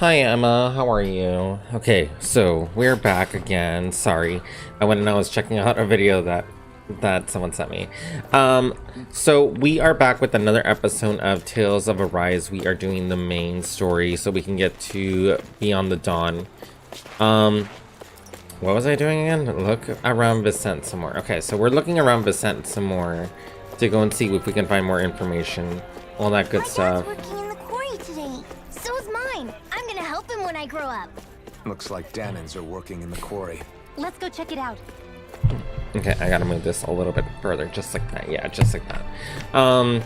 Hi Emma, how are you? Okay, so we're back again. Sorry, I went and I was checking out a video that someone sent me. So we are back with another episode of Tales of Arise. We are doing the main story so we can get to Beyond the Dawn. What was I doing again? Look around Vicente some more. Okay, so we're looking around Vicente some more to go and see if we can find more information, all that good stuff. My dad's working in the quarry today. So is mine. I'm gonna help him when I grow up. Looks like Danans are working in the quarry. Let's go check it out. Okay, I gotta move this a little bit further, just like that. Yeah, just like that.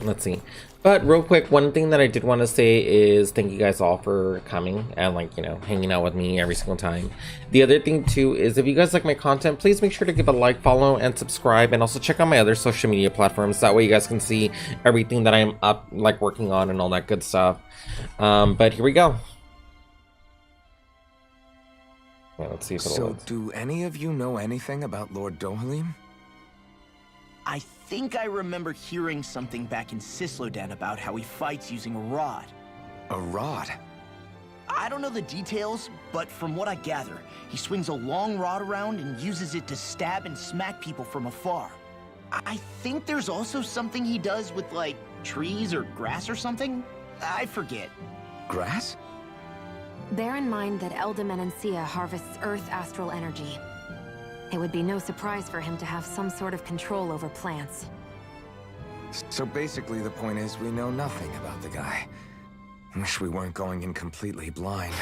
Let's see. But real quick, one thing that I did want to say is thank you guys all for coming and, like, you know, hanging out with me every single time. The other thing too is if you guys like my content, please make sure to give a like, follow, and subscribe, and also check out my other social media platforms. That way you guys can see everything that I'm up, like, working on and all that good stuff. But here we go. Well, let's see if it'll load. Do any of you know anything about Lord Dohalim? I think I remember hearing something back in Sislodan about how he fights using a rod. A rod? I don't know the details, but from what I gather, he swings a long rod around and uses it to stab and smack people from afar. I think there's also something he does with, like, trees or grass or something? I forget. Grass? Bear in mind that Eldam Menancia harvests Earth astral energy. It would be no surprise for him to have some sort of control over plants. So basically the point is we know nothing about the guy. Wish we weren't going in completely blind.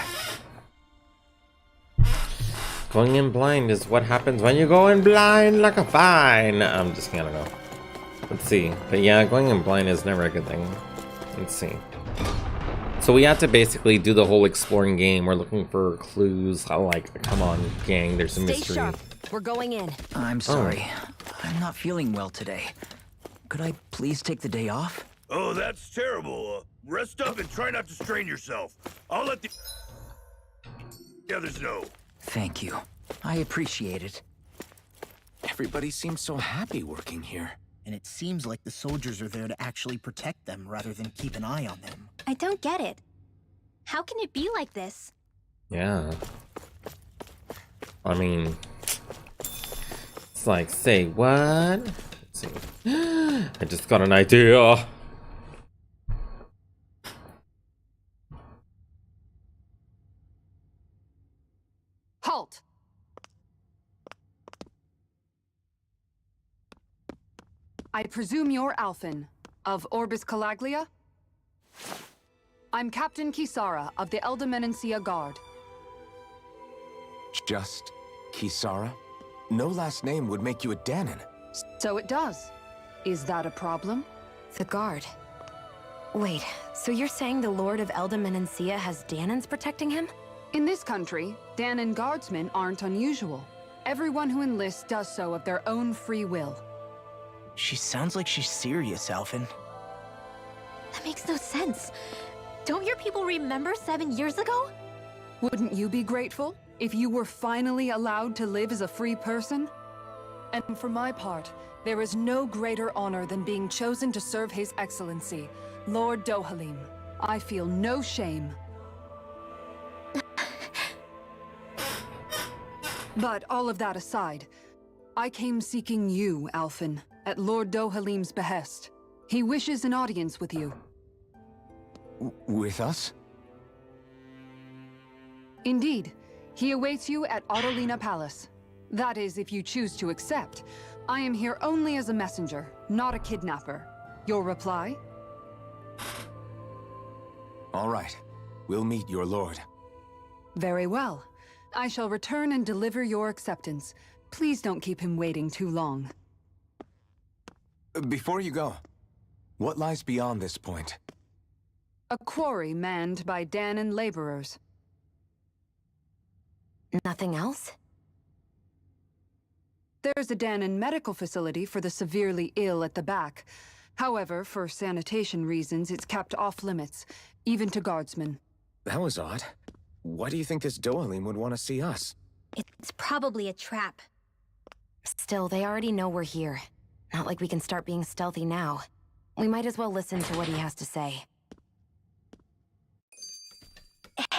Going in blind is what happens when you go in blind like a vine. I'm just gonna go. Let's see. But yeah, going in blind is never a good thing. Let's see. So we have to basically do the whole exploring game. We're looking for clues. Like, come on, gang, there's a mystery. Stay sharp. We're going in. I'm sorry. I'm not feeling well today. Could I please take the day off? Oh, that's terrible. Rest up and try not to strain yourself. I'll let the others know. Thank you. I appreciate it. Everybody seems so happy working here. And it seems like the soldiers are there to actually protect them rather than keep an eye on them. I don't get it. How can it be like this? Yeah. I mean, it's like, say what? Let's see. I just got an idea. Halt! I presume you're Alphen, of Orbis Calaglia? I'm Captain Kisara of the Eldam Menancia Guard. Just Kisara? No last name would make you a Danan. So it does. Is that a problem? The guard. Wait, so you're saying the Lord of Eldam Menancia has Danans protecting him? In this country, Danan guardsmen aren't unusual. Everyone who enlists does so of their own free will. She sounds like she's serious, Alphen. That makes no sense. Don't your people remember 7 years ago? Wouldn't you be grateful if you were finally allowed to live as a free person? And for my part, there is no greater honor than being chosen to serve His Excellency, Lord Dohalim. I feel no shame. But all of that aside, I came seeking you, Alphen, at Lord Dohalim's behest. He wishes an audience with you. With us? Indeed. He awaits you at Autolina Palace. That is, if you choose to accept. I am here only as a messenger, not a kidnapper. Your reply? All right. We'll meet your lord. Very well. I shall return and deliver your acceptance. Please don't keep him waiting too long. Before you go, what lies beyond this point? A quarry manned by Danan laborers. Nothing else? There's a Danan medical facility for the severely ill at the back. However, for sanitation reasons, it's kept off limits, even to guardsmen. That was odd. Why do you think this Dohalim would want to see us? It's probably a trap. Still, they already know we're here. Not like we can start being stealthy now. We might as well listen to what he has to say.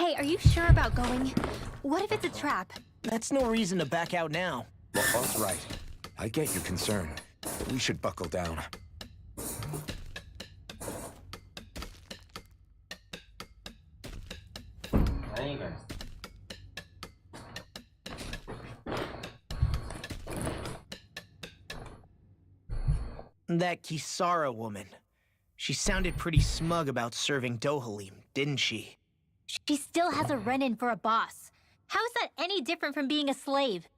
Hey, are you sure about going? What if it's a trap? That's no reason to back out now. Well, All's right. I get your concern, but we should buckle down. Hey, guys. That Kisara woman. She sounded pretty smug about serving Dohalim, didn't she? She still has a Renan for a boss. How is that any different from being a slave?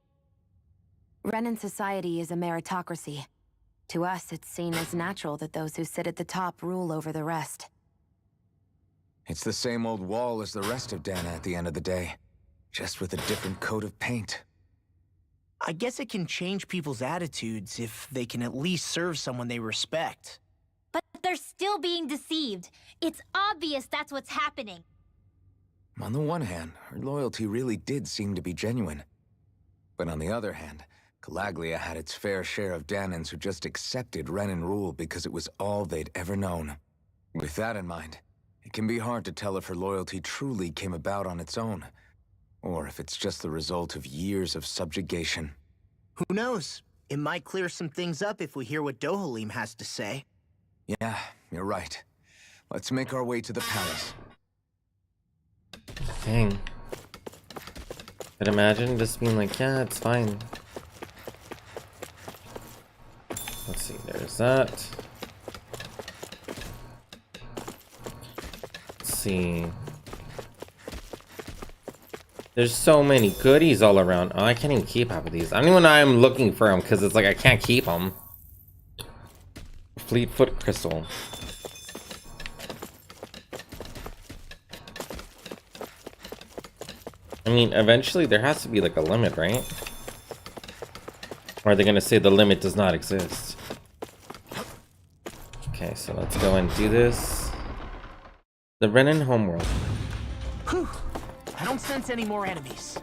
Renan society is a meritocracy. To us, it's seen as natural that those who sit at the top rule over the rest. It's the same old wall as the rest of Dana at the end of the day, just with a different coat of paint. I guess it can change people's attitudes if they can at least serve someone they respect. But they're still being deceived. It's obvious that's what's happening. On the one hand, her loyalty really did seem to be genuine. But on the other hand, Calaglia had its fair share of Danans who just accepted Renan rule because it was all they'd ever known. With that in mind, it can be hard to tell if her loyalty truly came about on its own, or if it's just the result of years of subjugation. Who knows? It might clear some things up if we hear what Dohalim has to say. Yeah, you're right. Let's make our way to the palace. Dang. But imagine just being like, yeah, it's fine. Let's see, there's that. Let's see. There's so many goodies all around. Oh, I can't even keep half of these. I don't even know I'm looking for them because it's like I can't keep them. Fleetfoot Crystal. I mean, eventually there has to be like a limit, right? Or are they gonna say the limit does not exist? Okay, so let's go and do this. The Renan homeworld. Whew. I don't sense any more enemies.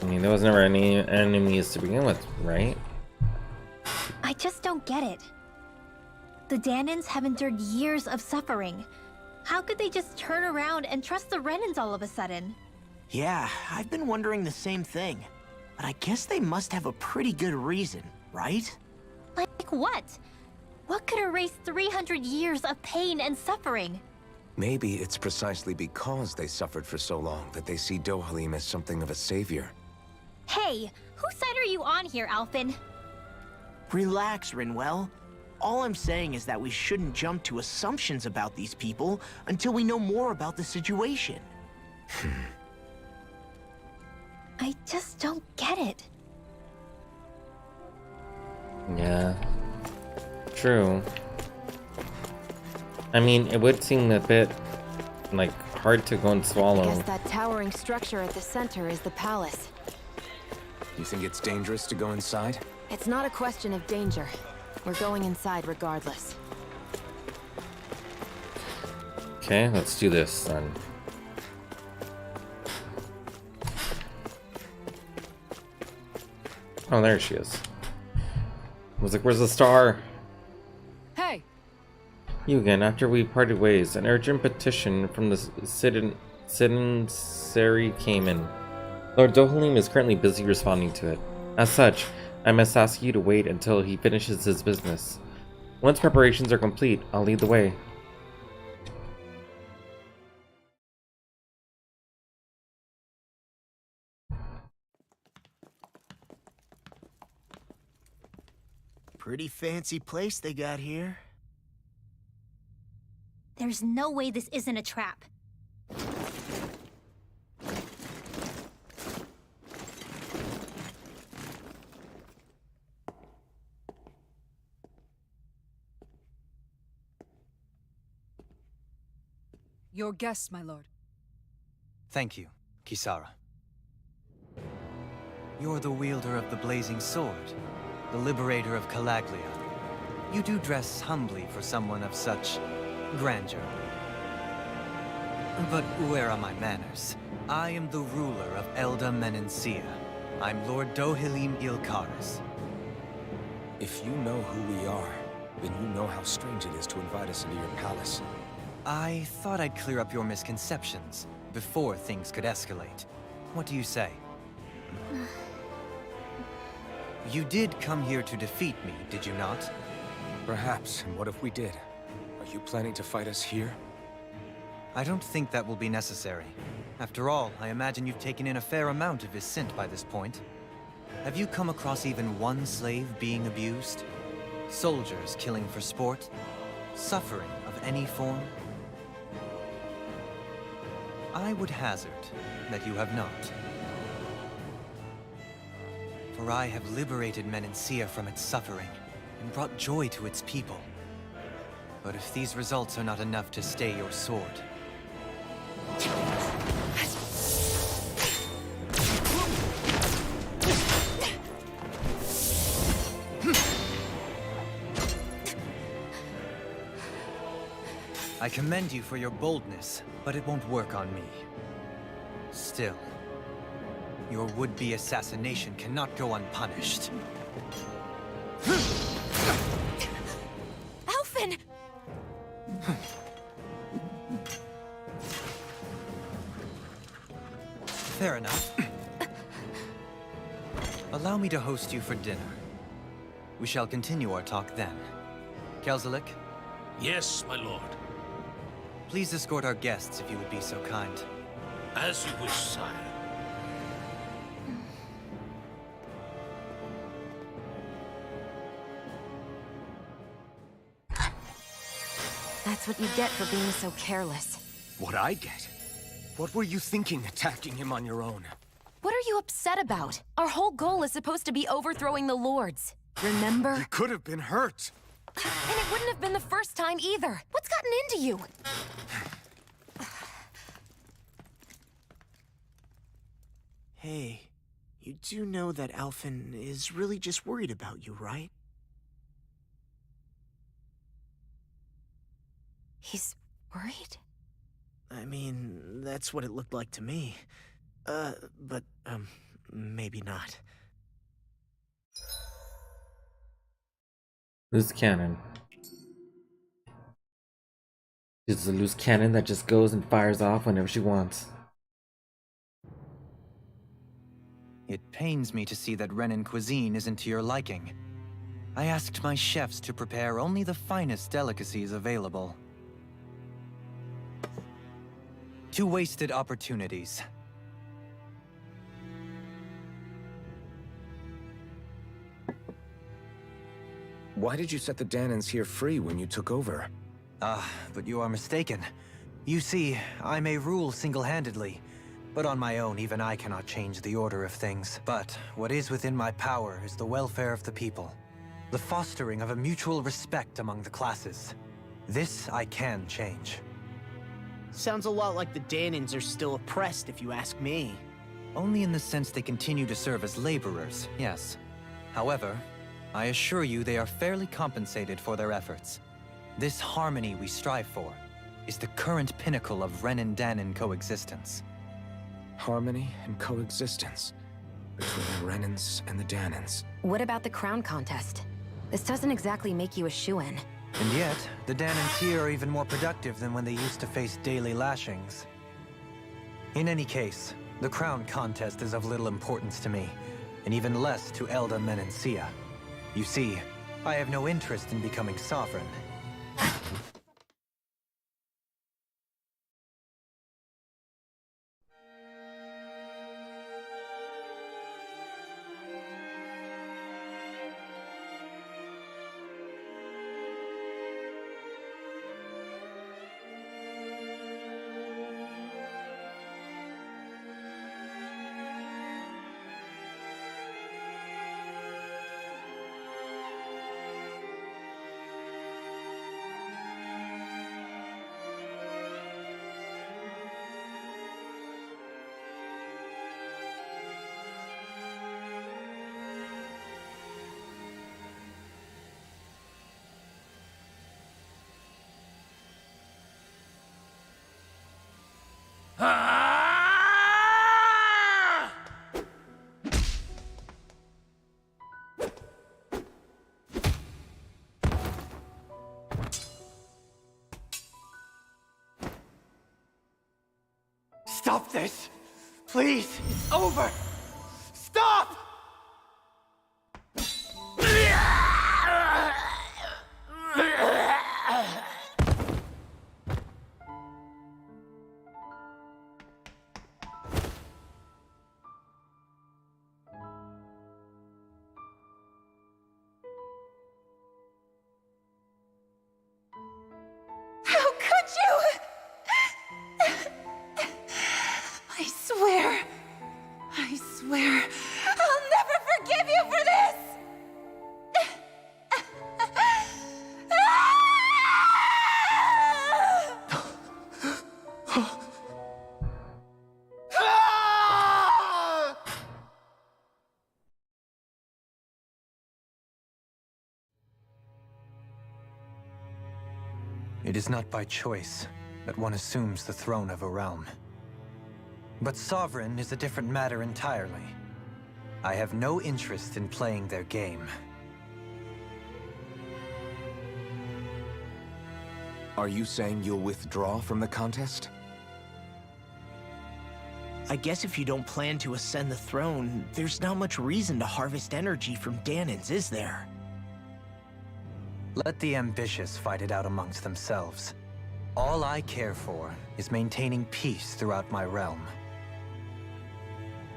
I mean, there was never any enemies to begin with, right? I just don't get it. The Danans have endured years of suffering. How could they just turn around and trust the Renans all of a sudden? Yeah, I've been wondering the same thing. But I guess they must have a pretty good reason, right? Like what? What could erase 300 years of pain and suffering? Maybe it's precisely because they suffered for so long that they see Dohalim as something of a savior. Hey, whose side are you on here, Alphen? Relax, Rinwell. All I'm saying is that we shouldn't jump to assumptions about these people until we know more about the situation. I just don't get it. Yeah. True. I mean, it would seem a bit, like, hard to go and I swallow. guess that towering structure at the center is the palace. You think it's dangerous to go inside? It's not a question of danger. We're going inside regardless. Okay, let's do this then. Oh, there she is. I was like, where's the star? Hey, You again. After we parted ways, an urgent petition from the Citizenry came in. Lord Dohalim is currently busy responding to it. As such, I must ask you to wait until he finishes his business. Once preparations are complete, I'll lead the way. Pretty fancy place they got here. There's no way this isn't a trap. your guests, my lord. Thank you, Kisara. You're the wielder of the blazing sword, the liberator of Calaglia. You do dress humbly for someone of such grandeur. But where are my manners? I am the ruler of Elda Menancia. I'm Lord Dohalim Ilkaris. If you know who we are, then you know how strange it is to invite us into your palace. I thought I'd clear up your misconceptions. before things could escalate. What do you say? You did come here to defeat me, did you not? Perhaps, and what if we did? Are you planning to fight us here? I don't think that will be necessary. After all, I imagine you've taken in a fair amount of his scent by this point. Have you come across even one slave being abused? Soldiers killing for sport? Suffering of any form? I would hazard that you have not. For I have liberated Menancia from its suffering, and brought joy to its people. But if these results are not enough to stay your sword... I commend you for your boldness, but it won't work on me. Still, your would-be assassination cannot go unpunished. Alphen! Fair enough. Allow me to host you for dinner. We shall continue our talk then. Kelzelik, Yes, my lord. please escort our guests if you would be so kind. As you wish, sire. That's what you get for being so careless. What I get? What were you thinking attacking him on your own? What are you upset about? Our whole goal is supposed to be overthrowing the Lords. Remember? He could have been hurt. And it wouldn't have been the first time either. What's gotten into you? Hey, you do know that Alphen is really just worried about you, right? He's worried? I mean, that's what it looked like to me. But maybe not. Loose cannon. She's a loose cannon that just goes and fires off whenever she wants. It pains me to see that Renan cuisine isn't to your liking. I asked my chefs to prepare only the finest delicacies available. 2 wasted opportunities. Why did you set the Danans here free when you took over? But you are mistaken. You see, I may rule single-handedly, but on my own, even I cannot change the order of things. But what is within my power is the welfare of the people, the fostering of a mutual respect among the classes. This I can change. Sounds a lot like the Danans are still oppressed, if you ask me. Only in the sense they continue to serve as laborers, yes. However, I assure you they are fairly compensated for their efforts. This harmony we strive for is the current pinnacle of Renan Danan coexistence. Harmony and coexistence between the Renans and the Danans. What about the crown contest? This doesn't exactly make you a shoo-in. And yet, the Danans here are even more productive than when they used to face daily lashings. In any case, the crown contest is of little importance to me, and even less to Elda Menancia. You see, I have no interest in becoming sovereign. Stop this! Please! It's over! Stop! How could you? I swear, I'll never forgive you for this! It is not by choice that one assumes the throne of a realm. But sovereign is a different matter entirely. I have no interest in playing their game. Are you saying you'll withdraw from the contest? I guess if you don't plan to ascend the throne, there's not much reason to harvest energy from Dahnans, is there? Let the ambitious fight it out amongst themselves. All I care for is maintaining peace throughout my realm.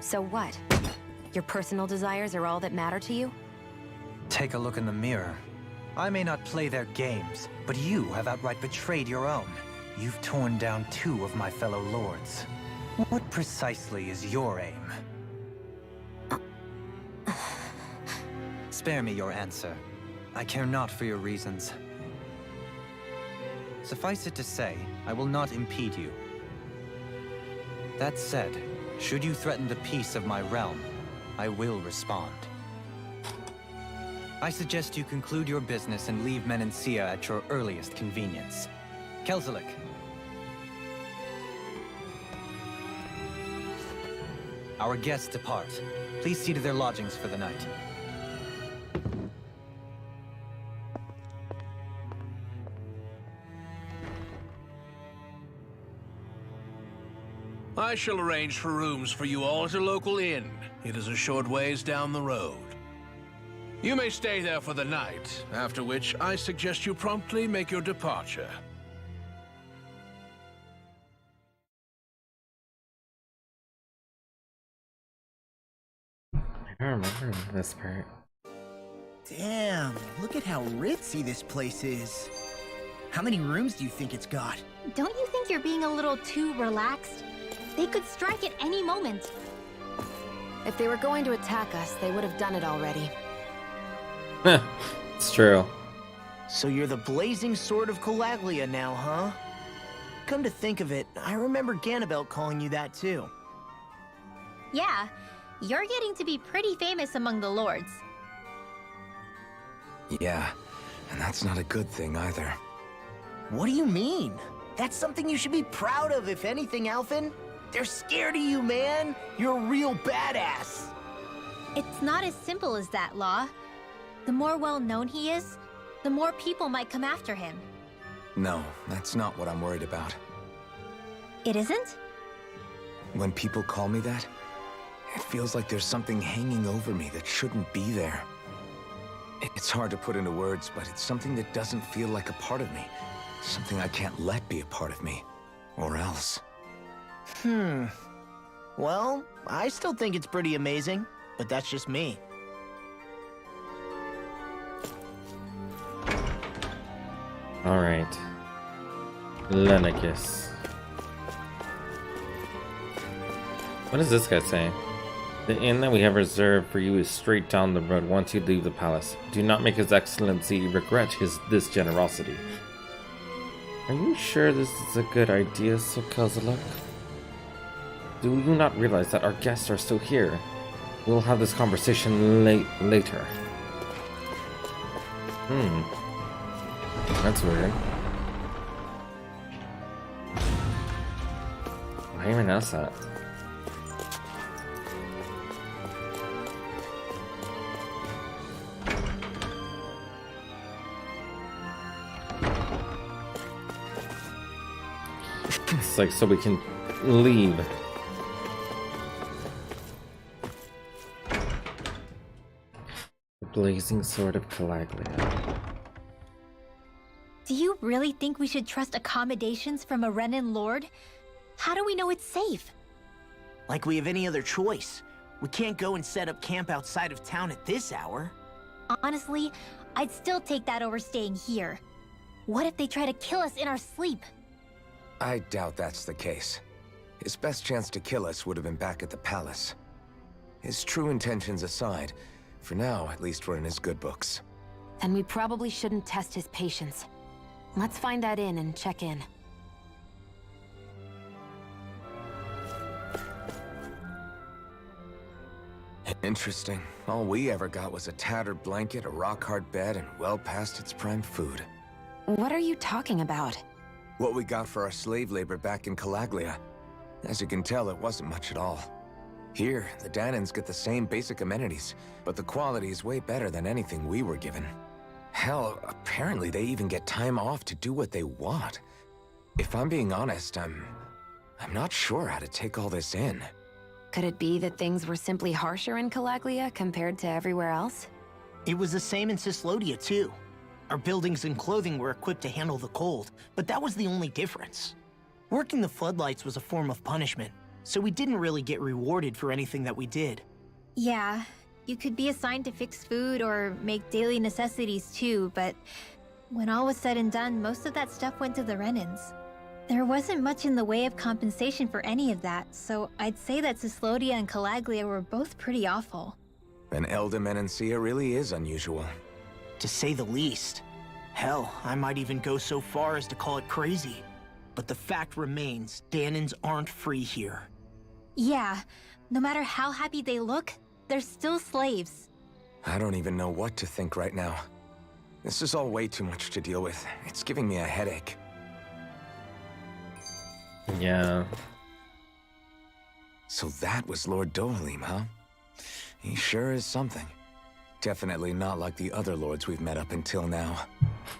So what? Your personal desires are all that matter to you? Take a look in the mirror. I may not play their games, but you have outright betrayed your own. You've torn down 2 of my fellow lords. What precisely is your aim? Spare me your answer. I care not for your reasons. Suffice it to say, I will not impede you. That said, should you threaten the peace of my realm, I will respond. I suggest you conclude your business and leave Menancia at your earliest convenience. Kelzelik. Our guests depart. Please see to their lodgings for the night. I shall arrange for rooms for you all at a local inn. It is a short ways down the road. You may stay there for the night, after which I suggest you promptly make your departure. I don't remember this part. Damn, look at how ritzy this place is. How many rooms do you think it's got? Don't you think you're being a little too relaxed? They could strike at any moment. If they were going to attack us, they would have done it already. It's true. So you're the blazing sword of Calaglia now, huh? Come to think of it, I remember Ganabelt calling you that too. Yeah, you're getting to be pretty famous among the lords. Yeah, and that's not a good thing either. What do you mean? That's something you should be proud of, if anything, Alphen. They're scared of you, man. You're a real badass. It's not as simple as that, Law. The more well-known he is, the more people might come after him. No, that's not what I'm worried about. It isn't? When people call me that, it feels like there's something hanging over me that shouldn't be there. It's hard to put into words, but it's something that doesn't feel like a part of me. Something I can't let be a part of me. Or else. Well, I still think it's pretty amazing, but that's just me. Alright. Lennicus. What is this guy saying? The inn that we have reserved for you is straight down the road once you leave the palace. Do not make His Excellency regret this generosity. Are you sure this is a good idea, Sir Kelzelik? Do you not realize that our guests are still here? We'll have this conversation later. That's weird. Why even ask that? It's like so we can leave. Blazing Sword of Calaglia. Do you really think we should trust accommodations from a Renan Lord? How do we know it's safe? Like we have any other choice. We can't go and set up camp outside of town at this hour. Honestly, I'd still take that over staying here. What if they try to kill us in our sleep? I doubt that's the case. His best chance to kill us would have been back at the palace. His true intentions aside, for now, at least we're in his good books. Then we probably shouldn't test his patience. Let's find that inn and check in. Interesting. All we ever got was a tattered blanket, a rock-hard bed, and well past its prime food. What are you talking about? What we got for our slave labor back in Calaglia. As you can tell, it wasn't much at all. Here, the Danans get the same basic amenities, but the quality is way better than anything we were given. Hell, apparently they even get time off to do what they want. If I'm being honest, I'm not sure how to take all this in. Could it be that things were simply harsher in Calaglia compared to everywhere else? It was the same in Cyslodia, too. Our buildings and clothing were equipped to handle the cold, but that was the only difference. Working the floodlights was a form of punishment, so we didn't really get rewarded for anything that we did. Yeah, you could be assigned to fix food or make daily necessities too, but when all was said and done, most of that stuff went to the Renans. There wasn't much in the way of compensation for any of that, so I'd say that Cyslodia and Calaglia were both pretty awful. And Elda Menancia really is unusual. To say the least. Hell, I might even go so far as to call it crazy. But the fact remains, Danans aren't free here. Yeah, no matter how happy they look, they're still slaves. I don't even know what to think right now. This is all way too much to deal with. It's giving me a headache. Yeah. So that was Lord Dohalim, huh? He sure is something. Definitely not like the other lords we've met up until now.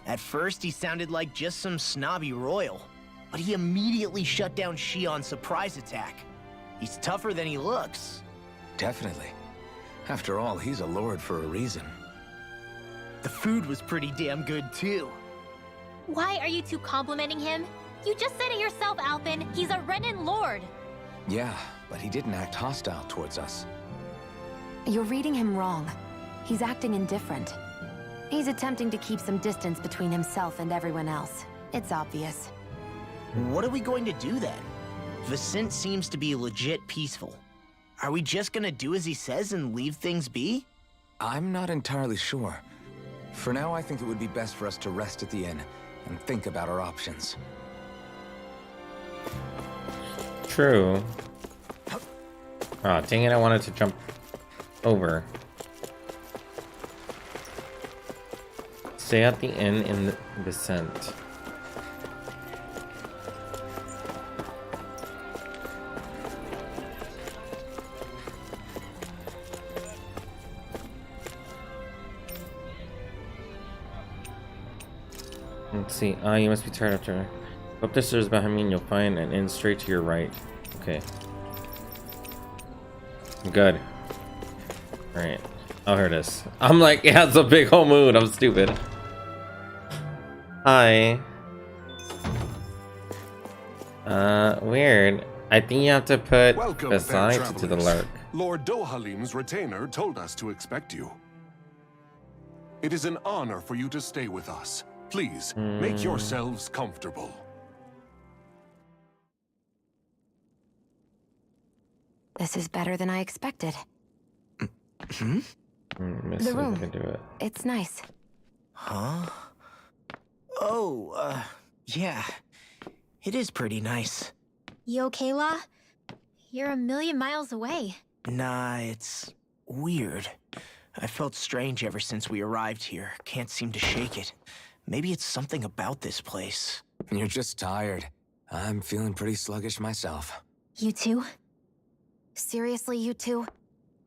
At first, he sounded like just some snobby royal. But he immediately shut down Shion's surprise attack. He's tougher than he looks. Definitely. After all, he's a lord for a reason. The food was pretty damn good, too. Why are you two complimenting him? You just said it yourself, Alphen. He's a Renan Lord. Yeah, but he didn't act hostile towards us. You're reading him wrong. He's acting indifferent. He's attempting to keep some distance between himself and everyone else. It's obvious. What are we going to do then? Vicente seems to be legit peaceful. Are we just gonna do as he says and leave things be? I'm not entirely sure. For now, I think it would be best for us to rest at the inn and think about our options. True. Oh, dang it, I wanted to jump over. Stay at the inn in Vicente. Let's see. Ah, you must be tired after. Go up the stairs behind me and you'll find an inn straight to your right. Okay. Good. Alright. Oh, here it is. I'm like, yeah, it's a big whole moon. I'm stupid. Hi. Weird. I think you have to put Welcome, beside to the lurk. Lord Dohalim's retainer told us to expect you. It is an honor for you to stay with us. Please, make yourselves comfortable. This is better than I expected. Hmm? The room. Can do it. It's nice. Huh? Oh, yeah. It is pretty nice. You okay, La? You're a million miles away. Nah, it's weird. I felt strange ever since we arrived here. Can't seem to shake it. Maybe it's something about this place. You're just tired. I'm feeling pretty sluggish myself. You too? Seriously, you two?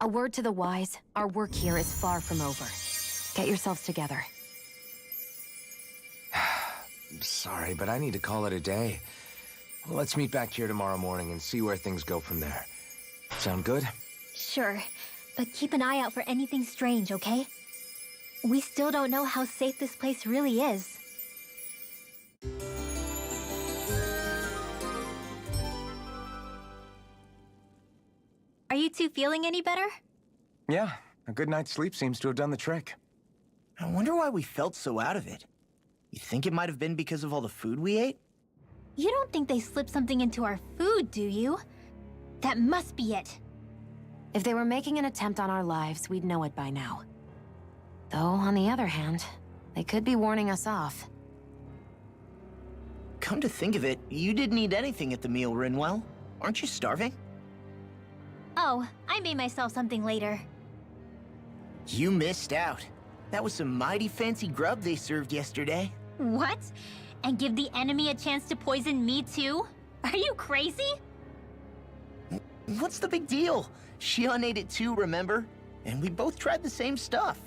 A word to the wise, our work here is far from over. Get yourselves together. Sorry, but I need to call it a day. Let's meet back here tomorrow morning and see where things go from there. Sound good? Sure, but keep an eye out for anything strange, okay? We still don't know how safe this place really is. Are you two feeling any better? Yeah, a good night's sleep seems to have done the trick. I wonder why we felt so out of it. You think it might have been because of all the food we ate? You don't think they slipped something into our food, do you? That must be it. If they were making an attempt on our lives, we'd know it by now. Though, on the other hand, they could be warning us off. Come to think of it, you didn't eat anything at the meal, Rinwell. Aren't you starving? Oh, I made myself something later. You missed out. That was some mighty fancy grub they served yesterday. What? And give the enemy a chance to poison me too? Are you crazy? What's the big deal? Shion ate it too, remember? And we both tried the same stuff.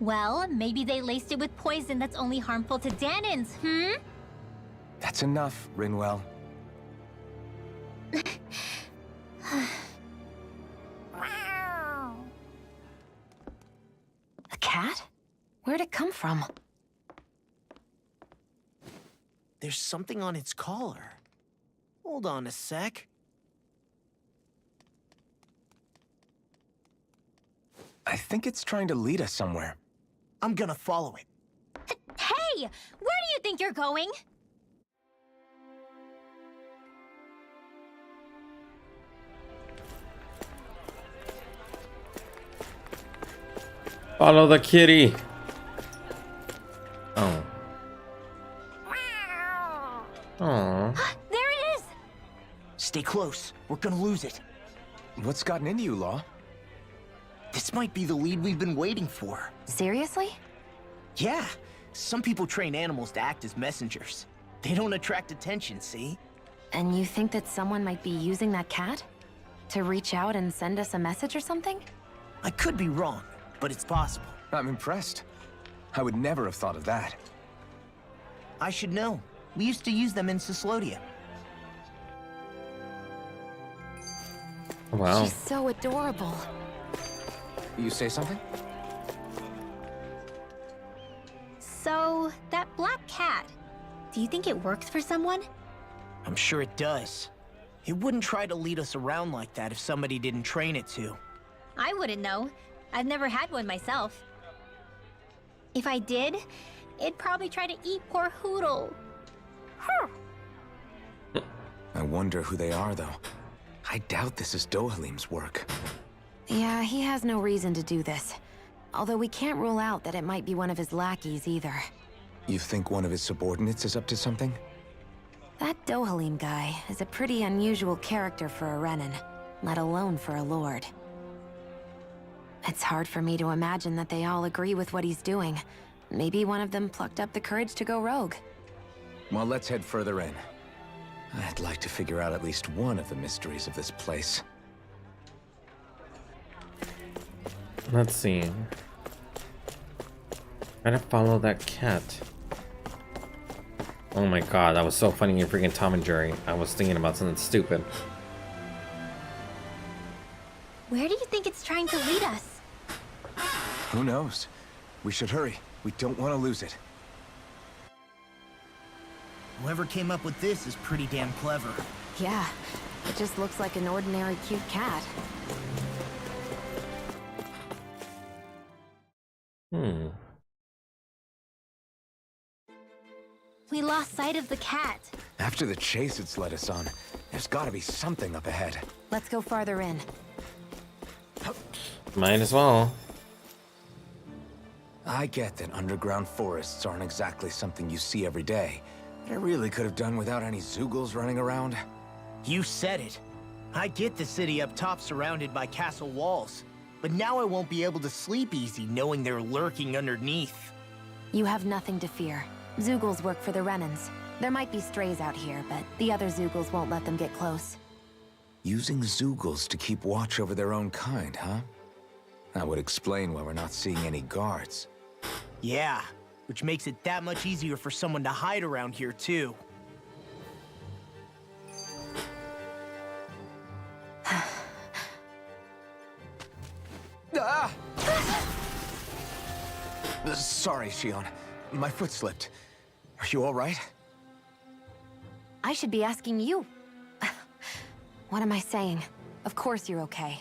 Well, maybe they laced it with poison that's only harmful to Danins, hmm? That's enough, Rinwell. A cat? Where'd it come from? There's something on its collar. Hold on a sec. I think it's trying to lead us somewhere. I'm gonna follow it. Hey! Where do you think you're going? Follow the kitty. Oh. Aww. There it is! Stay close. We're gonna lose it. What's gotten into you, Law? This might be the lead we've been waiting for. Seriously? Yeah. Some people train animals to act as messengers. They don't attract attention, see? And you think that someone might be using that cat? To reach out and send us a message or something? I could be wrong, but it's possible. I'm impressed. I would never have thought of that. I should know. We used to use them in Cyslodia. Wow. She's so adorable. You say something? So, that black cat, do you think it works for someone? I'm sure it does. It wouldn't try to lead us around like that if somebody didn't train it to. I wouldn't know. I've never had one myself. If I did, it'd probably try to eat poor Hootle. I wonder who they are, though. I doubt this is Dohalim's work. Yeah, he has no reason to do this. Although we can't rule out that it might be one of his lackeys either. You think one of his subordinates is up to something? That Dohalim guy is a pretty unusual character for a Renan, let alone for a lord. It's hard for me to imagine that they all agree with what he's doing. Maybe one of them plucked up the courage to go rogue. Well, let's head further in. I'd like to figure out at least one of the mysteries of this place. Let's see. Try to follow that cat. Oh my god, that was so funny in freaking Tom and Jerry. I was thinking about something stupid. Where do you think it's trying to lead us? Who knows? We should hurry. We don't want to lose it. Whoever came up with this is pretty damn clever. Yeah, it just looks like an ordinary cute cat. We lost sight of the cat. After the chase it's led us on, there's gotta be something up ahead. Let's go farther in. Might as well. I get that underground forests aren't exactly something you see every day. But I really could have done without any Zeugles running around. You said it. I get the city up top surrounded by castle walls. But now I won't be able to sleep easy knowing they're lurking underneath. You have nothing to fear. Zeugles work for the Renans. There might be strays out here, but the other Zeugles won't let them get close. Using Zeugles to keep watch over their own kind, huh? That would explain why we're not seeing any guards. Yeah, which makes it that much easier for someone to hide around here, too. Ah! Sorry, Shion. My foot slipped. Are you all right? I should be asking you. What am I saying? Of course you're okay.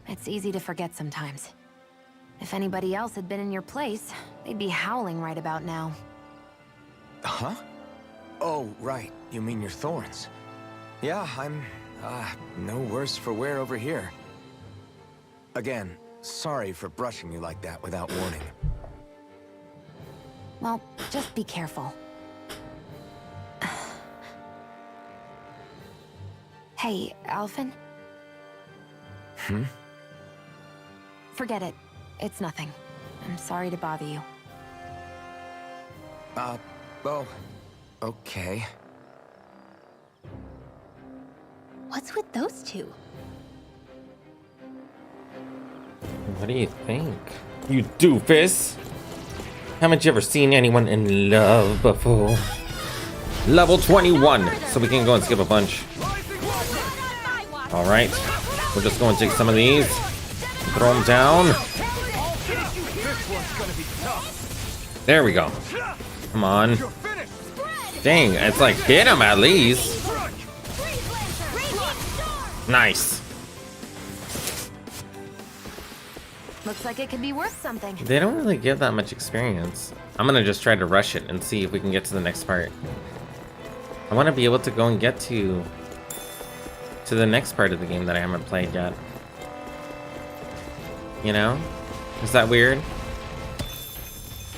It's easy to forget sometimes. If anybody else had been in your place, they'd be howling right about now. Huh? Oh, right. You mean your thorns. Yeah, I'm, no worse for wear over here. Again, sorry for brushing you like that without warning. Well, just be careful. Hey, Alphen? Hmm? Forget it. It's nothing. I'm sorry to bother you. Oh, okay. What's with those two? What do you think? You doofus! Haven't you ever seen anyone in love before? Level 21, so we can go and skip a bunch. Alright, we're just going to take some of these, throw them down. There we go. Come on. Dang, it's like hit him at least. Nice. Looks like it could be worth something. They don't really give that much experience. I'm gonna just try to rush it and see if we can get to the next part. I want to be able to go and get to the next part of the game that I haven't played yet. You know? Is that weird?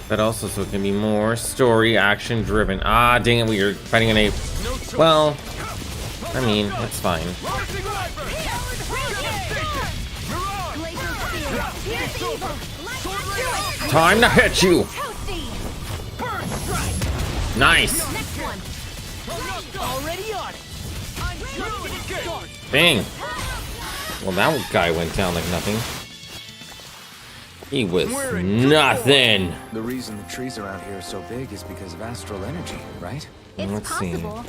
But also so it can be more story action driven. Ah, dang it, we are fighting an ape. Well, I mean, it's fine. Time to hit you! Nice! Bang! Well, that guy went down like nothing. He was nothing! The reason the trees around here are so big is because of astral energy, right? It's possible,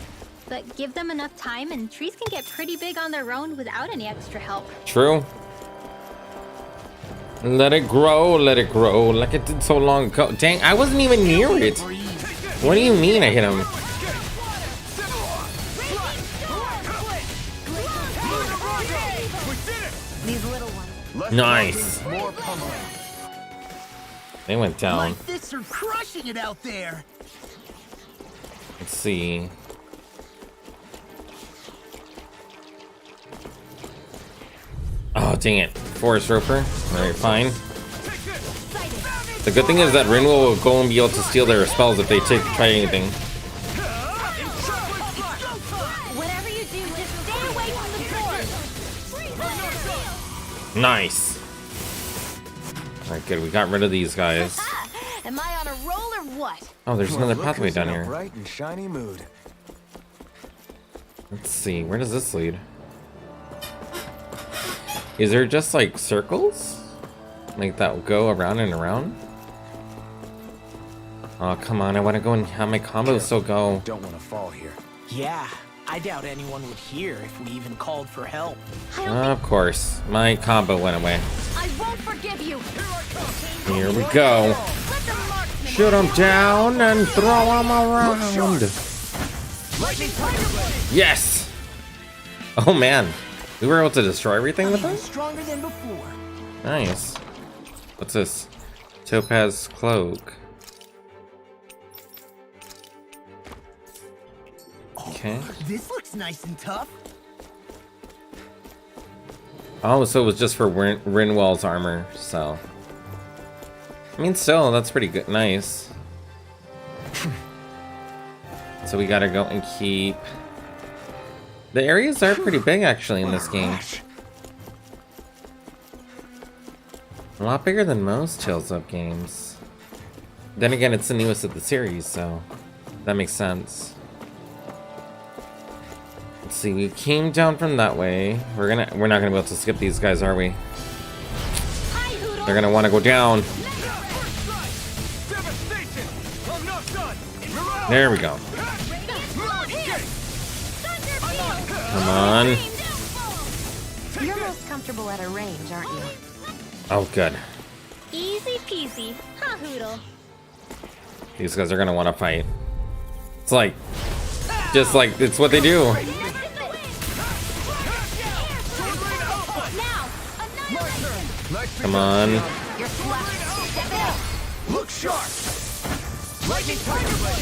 but give them enough time and trees can get pretty big on their own without any extra help. True. Let it grow like it did so long ago. Dang, I wasn't even near it. What do you mean I hit him? Nice. They went down. My fists are crushing it out there. Let's see. Oh, dang it. Forest Roper. Alright, fine. The good thing is that Rinwell will go and be able to steal their spells if they try anything. Whatever you do, just stay away from the sword. Nice. Alright, good. We got rid of these guys. Am I on a roll or what? Oh, there's another pathway down here. Bright and shiny mood. Let's see. Where does this lead? Is there just like circles? Like that will go around and around? Oh, come on. I want to go and have my combos so go. Don't want to fall here. Yeah, I doubt anyone would hear if we even called for help. Of course. My combo went away. I won't forgive you. Here we go. Shoot him down and throw him around. Yes! Oh man. We were able to destroy everything with them? Stronger than before. Nice. What's this? Topaz Cloak. Okay. This looks nice and tough. Oh, so it was just for Rinwell's armor, so. I mean, still, that's pretty good. Nice. So we gotta go and keep... The areas are pretty big, actually, in this game. A lot bigger than most Tales of games. Then again, it's the newest of the series, so that makes sense. Let's see, we came down from that way. We're not gonna be able to skip these guys, are we? They're gonna want to go down. There we go. Come on. You're most comfortable at a range, aren't you? Oh, good. Easy peasy, huh, Hoodle? These guys are gonna want to fight. It's like, just like, it's what they do. Come on. Look sharp.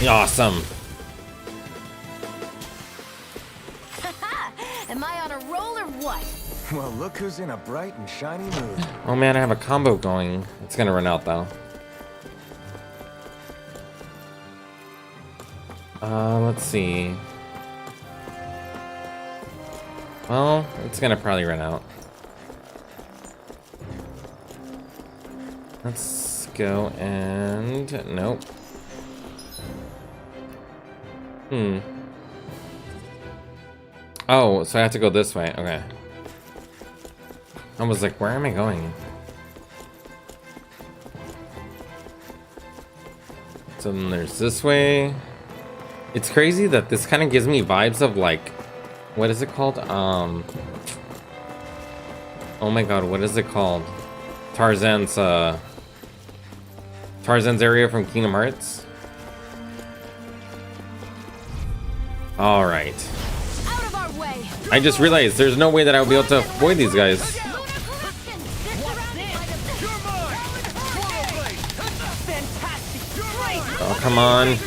Awesome. Am I on a roll or what? Well, look who's in a bright and shiny mood. Oh man, I have a combo going. It's gonna run out though. Let's see. Well, it's gonna probably run out. Let's go and... nope. Oh, so I have to go this way. Okay. I was like, where am I going? So then there's this way. It's crazy that this kind of gives me vibes of like, what is it called? Oh my god, what is it called? Tarzan's area from Kingdom Hearts. All right. Out of our way. I just realized there's no way that I would be able to avoid these guys. Oh, come on.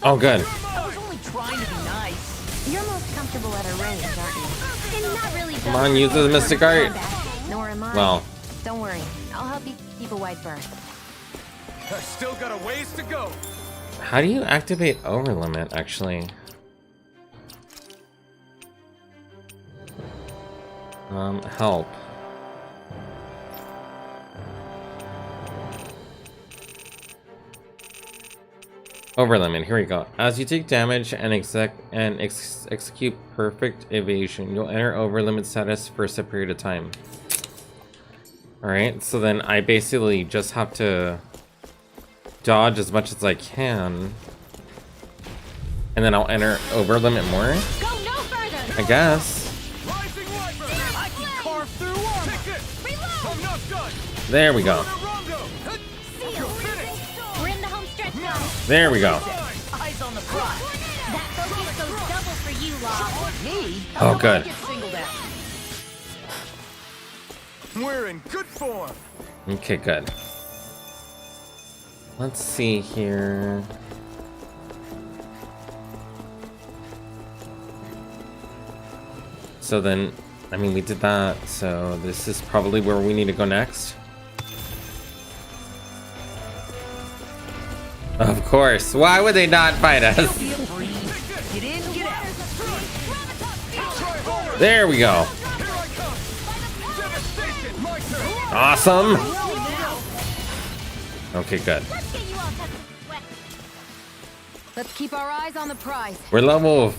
Oh, good. I was only trying to be nice. You're most comfortable at a range, aren't you? And not really. Come on, use the Mystic Art. Nor am I. Well. Don't worry. I'll help you keep a wide berth. I still got a ways to go. How do you activate Overlimit, actually? Help. Overlimit, here we go. As you take damage and execute perfect evasion, you'll enter overlimit status for a set period of time. Alright, so then I basically just have to dodge as much as I can. And then I'll enter overlimit more? Go no further. I guess. I can carve through There we go. We're in the home stretch now. There we go. Eyes on the prize. That focus goes double for you, Law. Me? Oh, good. Get singled out. We're in good form. Okay, good. Let's see here. So then, I mean, we did that, so this is probably where we need to go next. Of course. Why would they not fight us? Get in, get out. There we go. Awesome. Okay, good. Let's keep our eyes on the prize. We're level...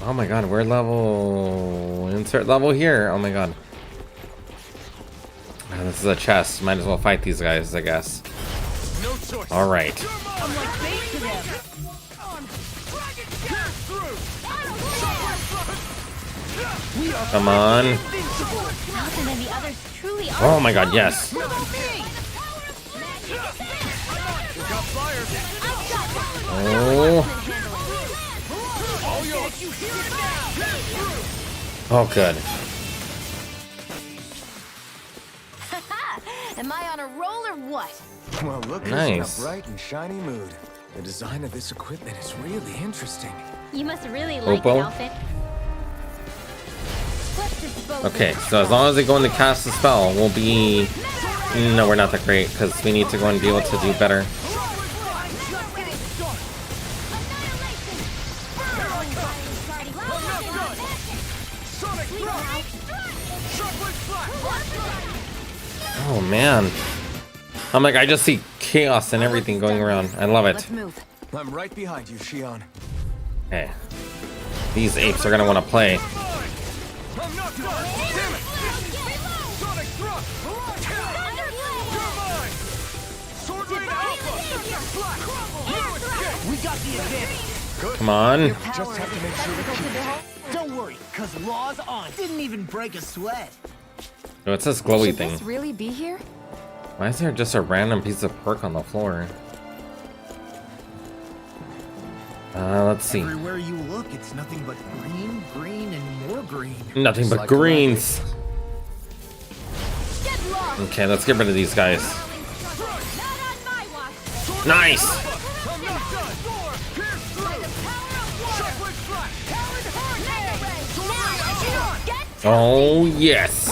oh my god, we're level... insert level here. Oh my god. Oh, this is a chest. Might as well fight these guys, I guess. Alright. I'm like bait to them. Come on. Falcon and the others truly are. Oh my god, yes. Oh. Oh, good. Am I on a roll or what? Well, look who's Nice. in a bright and shiny mood. The design of this equipment is really interesting. You must really like Opal? the outfit. Let's dispose Okay, of so as long as they go in to cast the spell, we'll be... no, we're not that great, because we need to go and be able to do better. Oh man. I'm like, I just see chaos and everything going around. I love it. Let's move. I'm right behind you, Shion. Okay. These apes are gonna want to play. We got the advantage. Come on. Just have to make sure we keep... Don't worry, cause Law's on. Didn't even break a sweat. Oh, it's this glowy Should thing. this really be here? Why is there just a random piece of pork on the floor? Let's see. Everywhere you look, it's nothing but green, green, and more green. Nothing but greens. Okay, let's get rid of these guys. Nice! Oh, yes!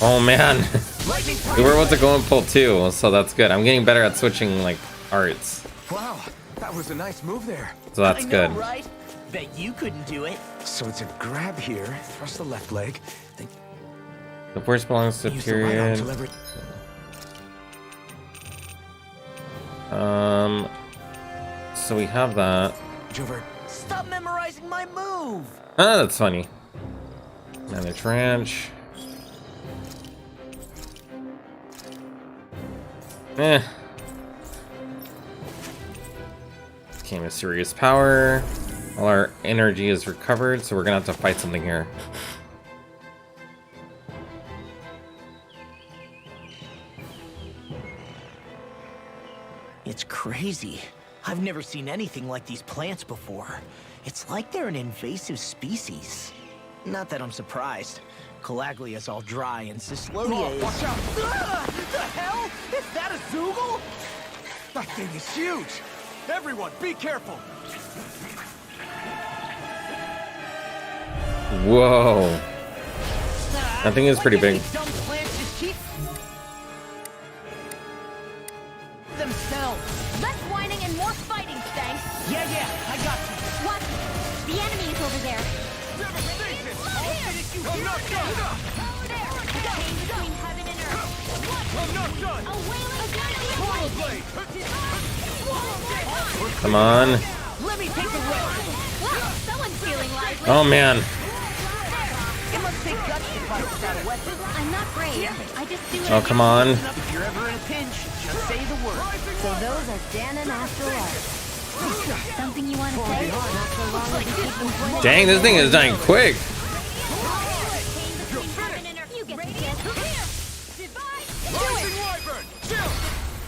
Oh man, we were about to go and pull two, so that's good. I'm getting better at switching like arts. Wow, that was a nice move there. So that's good. Right? Bet you couldn't do it. So it's a grab here, thrust the left leg, then The force belongs to use the right arm period. to lever. So we have that. Over. Stop memorizing my move. Ah, that's funny. Manage ranch. Okay, mysterious power. All our energy is recovered, so we're gonna have to fight something here. It's crazy. I've never seen anything like these plants before. It's like they're an invasive species. Not that I'm surprised. Calaglia's all dry and Cyslodia is... Watch out! The hell? Is that a Zoogle? That thing is huge! Everyone, be careful! Whoa. That thing is pretty big. Dumb plants just keep... themselves. Less whining and more fighting, thanks. Yeah, I got you. What? The enemy is over there. I'm not done! Between heaven and earth. I'm not done! A wailing blade. Come on. Let me take the wheel. Wow, someone's feeling lively. Oh man. It must take guts to fight without a weapon. I'm not brave. I just do it. Oh, come on. If you're ever in a pinch, just say the word. So those are Dan and Astral Arts. Something you want to say? Not so long as you keep them pointed. Dang, this thing is dying quick. You get the gist.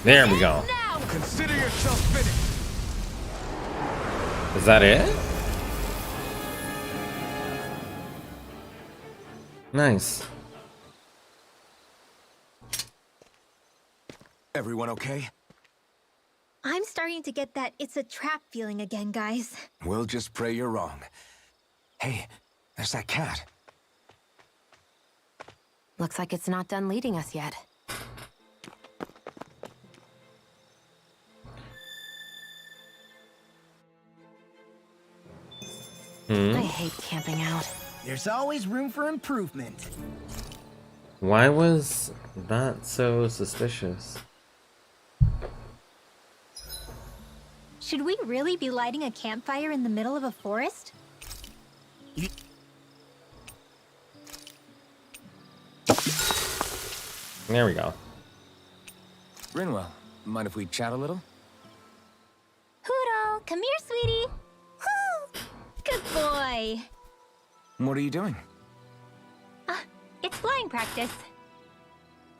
There we go. Consider yourself finished! Is that it? Nice. Everyone okay? I'm starting to get that it's a trap feeling again, guys. We'll just pray you're wrong. Hey, there's that cat. Looks like it's not done leading us yet. I hate camping out. There's always room for improvement. Why was that so suspicious? Should we really be lighting a campfire in the middle of a forest? There we go. Rinwell, mind if we chat a little? Hootle, come here, sweetie. Woo! Good boy. What are you doing? It's flying practice.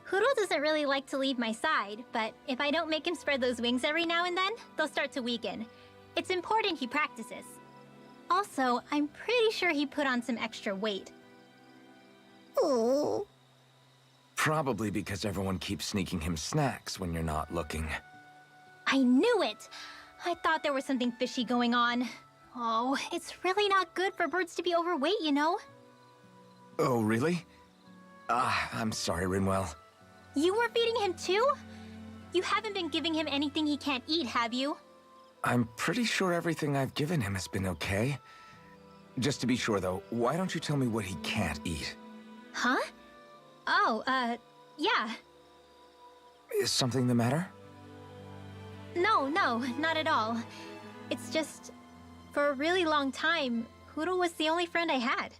Hootle doesn't really like to leave my side, but if I don't make him spread those wings every now and then, they'll start to weaken. It's important he practices. Also, I'm pretty sure he put on some extra weight. Oh. Probably because everyone keeps sneaking him snacks when you're not looking. I knew it! I thought there was something fishy going on. Oh, it's really not good for birds to be overweight, you know? Oh, really? I'm sorry, Rinwell. You were feeding him too? You haven't been giving him anything he can't eat, have you? I'm pretty sure everything I've given him has been okay. Just to be sure, though, why don't you tell me what he can't eat? Huh? Oh, yeah. Is something the matter? No, not at all. It's just, for a really long time, Hootle was the only friend I had.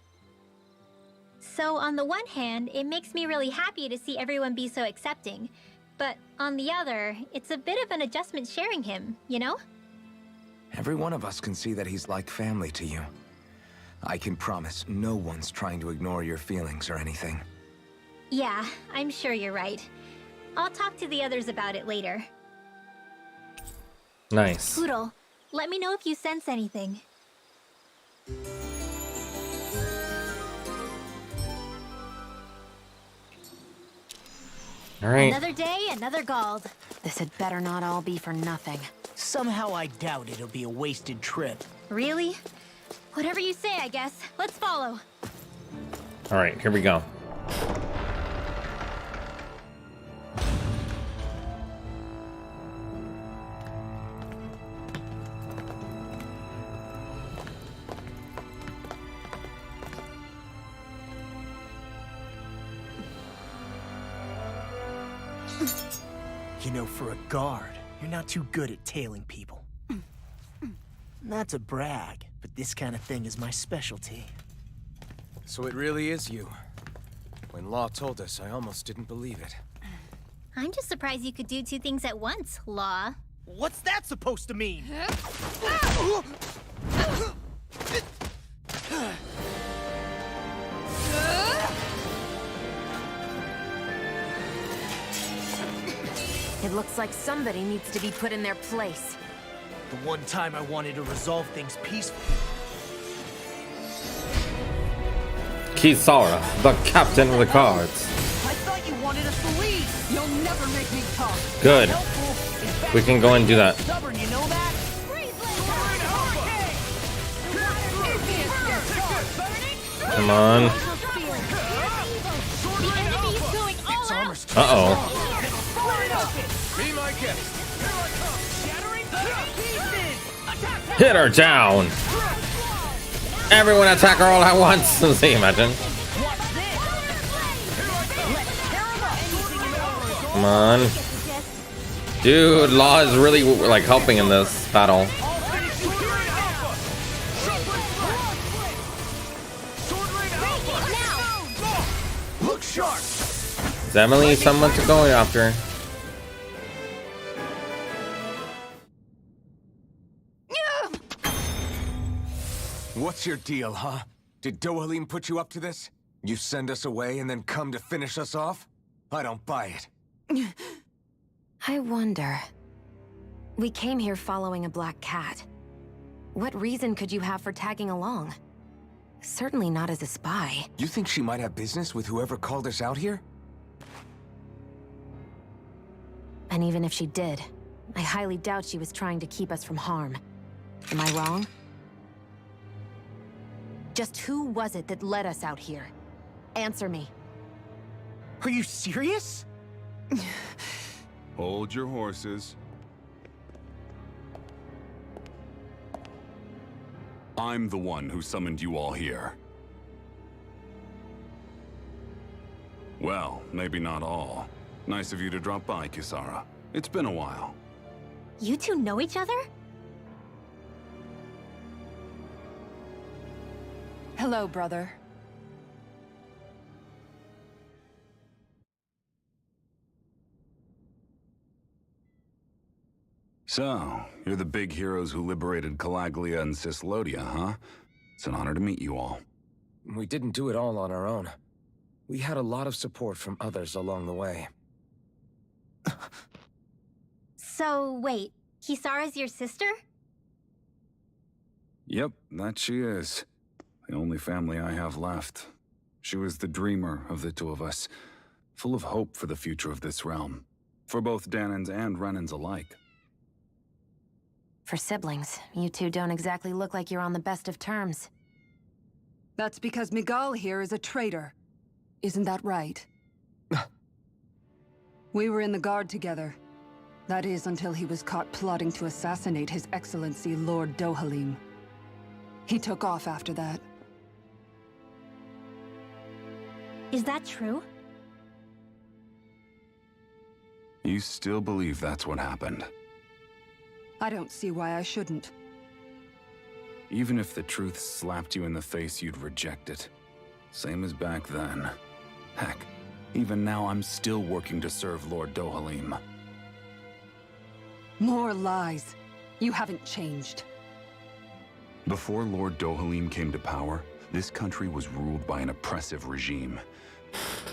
So on the one hand, it makes me really happy to see everyone be so accepting. But on the other, it's a bit of an adjustment sharing him, you know? Every one of us can see that he's like family to you. I can promise no one's trying to ignore your feelings or anything. Yeah, I'm sure you're right. I'll talk to the others about it later. Nice. Poodle, let me know if you sense anything. All right. Another day, another Gald. This had better not all be for nothing. Somehow I doubt it'll be a wasted trip. Really? Whatever you say, I guess. Let's follow. All right, here we go. You know, for a guard, you're not too good at tailing people. Not to brag, but this kind of thing is my specialty. So it really is you. When Law told us, I almost didn't believe it. I'm just surprised you could do two things at once, Law. What's that supposed to mean? It looks like somebody needs to be put in their place. The one time I wanted to resolve things peacefully. Kisara, the captain of the guards. I thought you wanted us to leave. You'll never make me talk. Good. We can go and do that. Stubborn, you know that? Come on. Uh-oh. Be my guest. Hit her down. Everyone attack her all at once. See, imagine. Come on. Dude, Law is really like helping in this battle. Look sharp. Is Emily someone to go after? What's your deal, huh? Did Dohalim put you up to this? You send us away and then come to finish us off? I don't buy it. I wonder. We came here following a black cat. What reason could you have for tagging along? Certainly not as a spy. You think she might have business with whoever called us out here? And even if she did, I highly doubt she was trying to keep us from harm. Am I wrong? Just who was it that led us out here? Answer me. Are you serious? Hold your horses. I'm the one who summoned you all here. Well, maybe not all. Nice of you to drop by, Kisara. It's been a while. You two know each other? Hello, brother. So, you're the big heroes who liberated Calaglia and Cyslodia, huh? It's an honor to meet you all. We didn't do it all on our own. We had a lot of support from others along the way. So, wait. Kisara's your sister? Yep, that she is. The only family I have left. She was the dreamer of the two of us, full of hope for the future of this realm, for both Dahnans and Renans alike. For siblings, you two don't exactly look like you're on the best of terms. That's because Miguel here is a traitor. Isn't that right? We were in the Guard together. That is, until he was caught plotting to assassinate His Excellency Lord Dohalim. He took off after that. Is that true? You still believe that's what happened? I don't see why I shouldn't. Even if the truth slapped you in the face, you'd reject it. Same as back then. Heck, even now I'm still working to serve Lord Dohalim. More lies. You haven't changed. Before Lord Dohalim came to power, this country was ruled by an oppressive regime.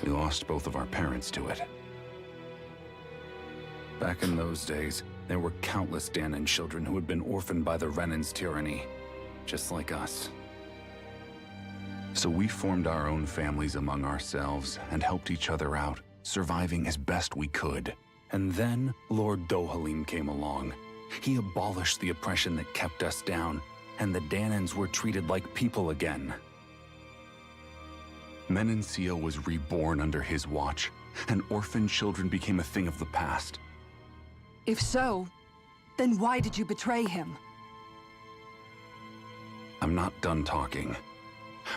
We lost both of our parents to it. Back in those days, there were countless Danon children who had been orphaned by the Renan's tyranny, just like us. So we formed our own families among ourselves and helped each other out, surviving as best we could. And then Lord Dohalim came along. He abolished the oppression that kept us down, and the Danons were treated like people again. Menancia was reborn under his watch, and orphaned children became a thing of the past. If so, then why did you betray him? I'm not done talking.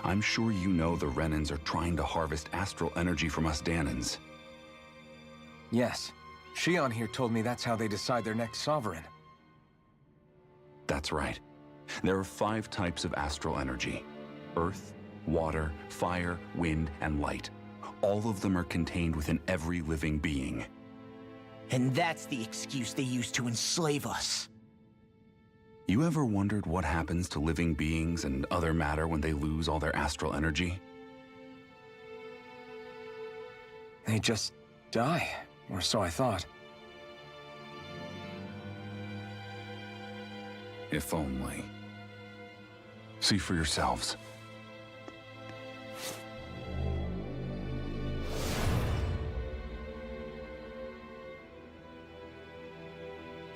I'm sure you know the Renans are trying to harvest astral energy from us Danons. Yes. Shion here told me that's how they decide their next sovereign. That's right. There are 5 types of astral energy: earth, water, fire, wind, and light. All of them are contained within every living being. And that's the excuse they use to enslave us. You ever wondered what happens to living beings and other matter when they lose all their astral energy? They just die, or so I thought. If only. See for yourselves.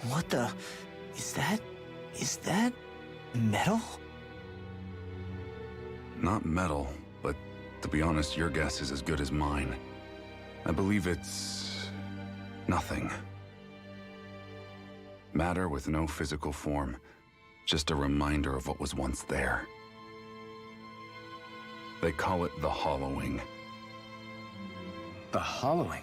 What the... Is that metal? Not metal, but to be honest, your guess is as good as mine. I believe it's... nothing. Matter with no physical form. Just a reminder of what was once there. They call it the hollowing. The hollowing?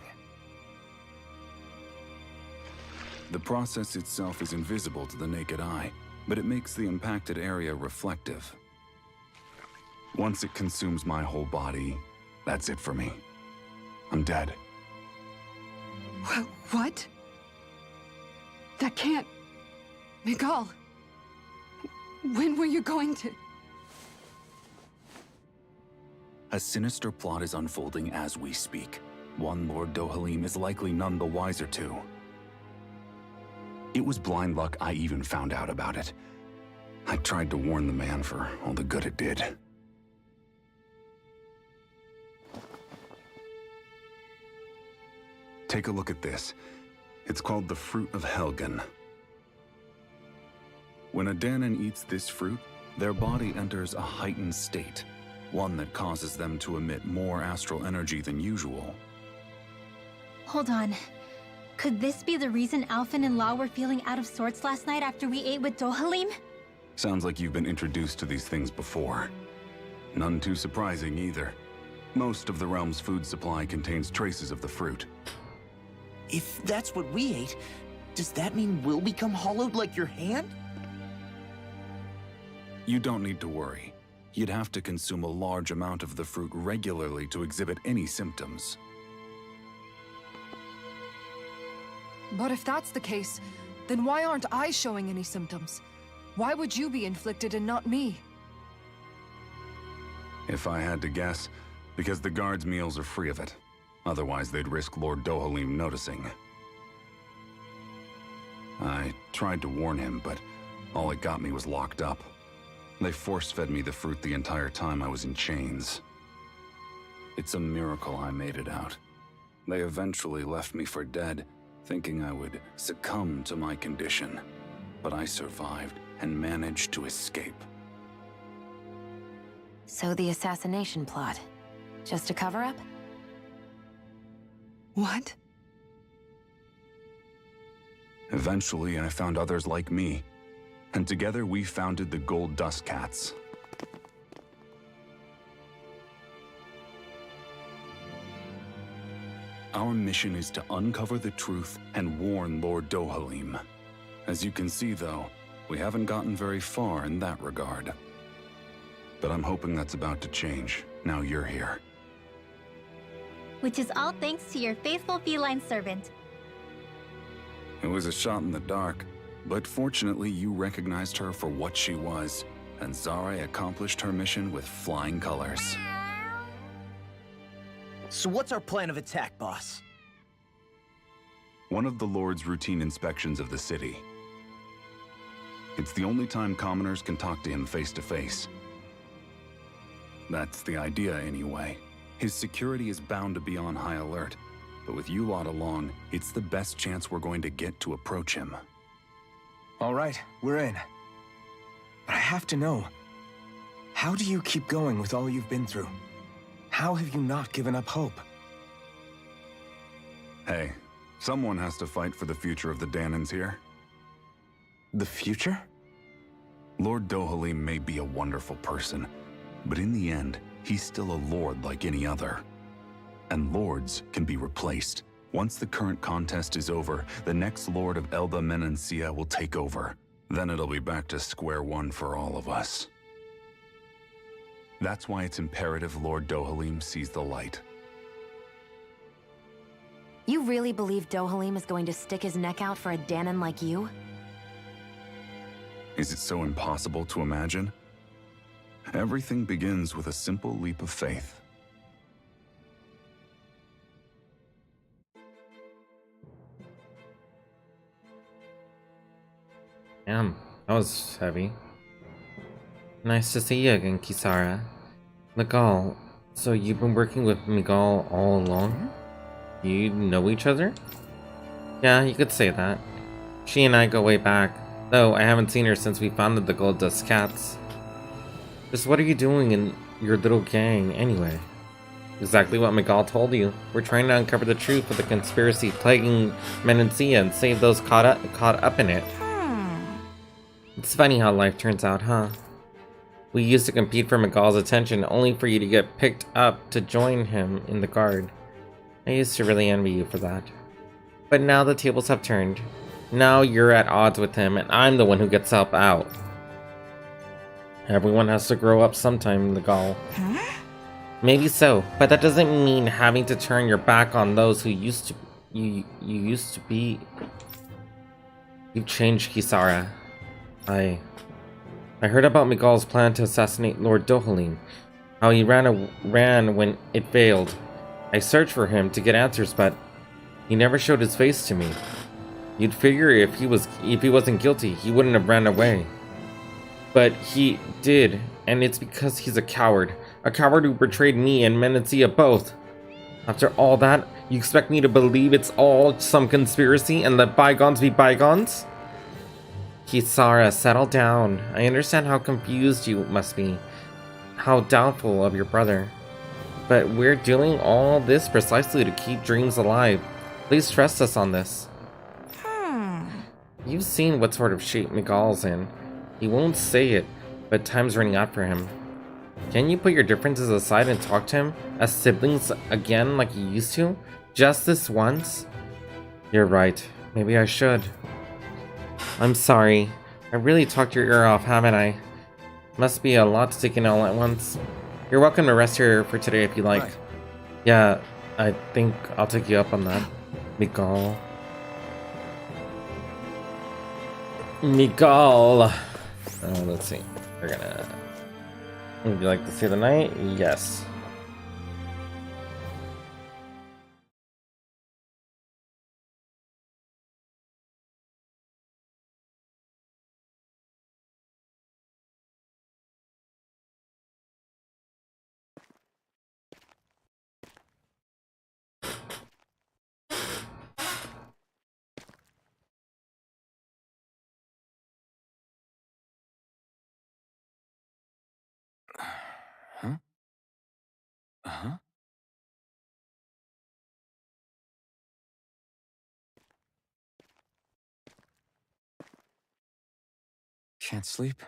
The process itself is invisible to the naked eye, but it makes the impacted area reflective. Once it consumes my whole body, that's it for me. I'm dead. What? That can't... Miguel, when were you going to... A sinister plot is unfolding as we speak. One Lord Dohalim is likely none the wiser to. It was blind luck I even found out about it. I tried to warn the man for all the good it did. Take a look at this. It's called the Fruit of Helgen. When a Danon eats this fruit, their body enters a heightened state, one that causes them to emit more astral energy than usual. Hold on. Could this be the reason Alphen and Law were feeling out of sorts last night after we ate with Dohalim? Sounds like you've been introduced to these things before. None too surprising either. Most of the realm's food supply contains traces of the fruit. If that's what we ate, does that mean we'll become hollowed like your hand? You don't need to worry. You'd have to consume a large amount of the fruit regularly to exhibit any symptoms. But if that's the case, then why aren't I showing any symptoms? Why would you be inflicted and not me? If I had to guess, because the guards' meals are free of it. Otherwise, they'd risk Lord Dohalim noticing. I tried to warn him, but all it got me was locked up. They force-fed me the fruit the entire time I was in chains. It's a miracle I made it out. They eventually left me for dead, thinking I would succumb to my condition. But I survived and managed to escape. So the assassination plot, just a cover-up? What? Eventually, I found others like me, and together we founded the Gold Dust Cats. Our mission is to uncover the truth and warn Lord Dohalim. As you can see, though, we haven't gotten very far in that regard. But I'm hoping that's about to change, now you're here. Which is all thanks to your faithful feline servant. It was a shot in the dark, but fortunately you recognized her for what she was, and Zare accomplished her mission with flying colors. So what's our plan of attack, boss? one of the Lord's routine inspections of the city. It's the only time commoners can talk to him face to face. That's the idea, anyway. His security is bound to be on high alert, but with you lot along, it's the best chance we're going to get to approach him. All right, we're in. But I have to know, how do you keep going with all you've been through? How have you not given up hope? Hey, someone has to fight for the future of the Dahnans here. The future? Lord Dohalim may be a wonderful person, but in the end, he's still a lord like any other. And lords can be replaced. Once the current contest is over, the next lord of Elda Menancia will take over. Then it'll be back to square one for all of us. That's why it's imperative Lord Dohalim sees the light. You really believe Dohalim is going to stick his neck out for a Dahnan like you? Is it so impossible to imagine? Everything begins with a simple leap of faith. Damn, that was heavy. Nice to see you again, Kisara. Miguel, so you've been working with Miguel all along? You know each other? Yeah, you could say that. She and I go way back, though I haven't seen her since we founded the Gold Dust Cats. Just what are you doing in your little gang, anyway? Exactly what Miguel told you. We're trying to uncover the truth of the conspiracy plaguing Menancia and save those caught up in it. It's funny how life turns out, huh? We used to compete for Miguel's attention, only for you to get picked up to join him in the guard. I used to really envy you for that. But now the tables have turned. Now you're at odds with him, and I'm the one who gets help out. Everyone has to grow up sometime, Miguel. Maybe so, but that doesn't mean having to turn your back on those who you used to be. You've changed, Kisara. I heard about Miguel's plan to assassinate Lord Dohalim. How he ran when it failed. I searched for him to get answers, but he never showed his face to me. You'd figure if he wasn't guilty, he wouldn't have ran away. But he did, and it's because he's a coward. A coward who betrayed me and Menancia both. After all that, you expect me to believe it's all some conspiracy and let bygones be bygones? Kisara, settle down. I understand how confused you must be. How doubtful of your brother. But we're doing all this precisely to keep dreams alive. Please trust us on this. You've seen what sort of shape Miguel's in. He won't say it, but time's running out for him. Can you put your differences aside and talk to him as siblings again like you used to? Just this once? You're right. Maybe I should. I'm sorry. I really talked your ear off, haven't I? Must be a lot to take in all at once. You're welcome to rest here for today if you like. Right. Yeah, I think I'll take you up on that. Miguel. Let's see. We're gonna... Would you like to see the night? Yes. Can't sleep?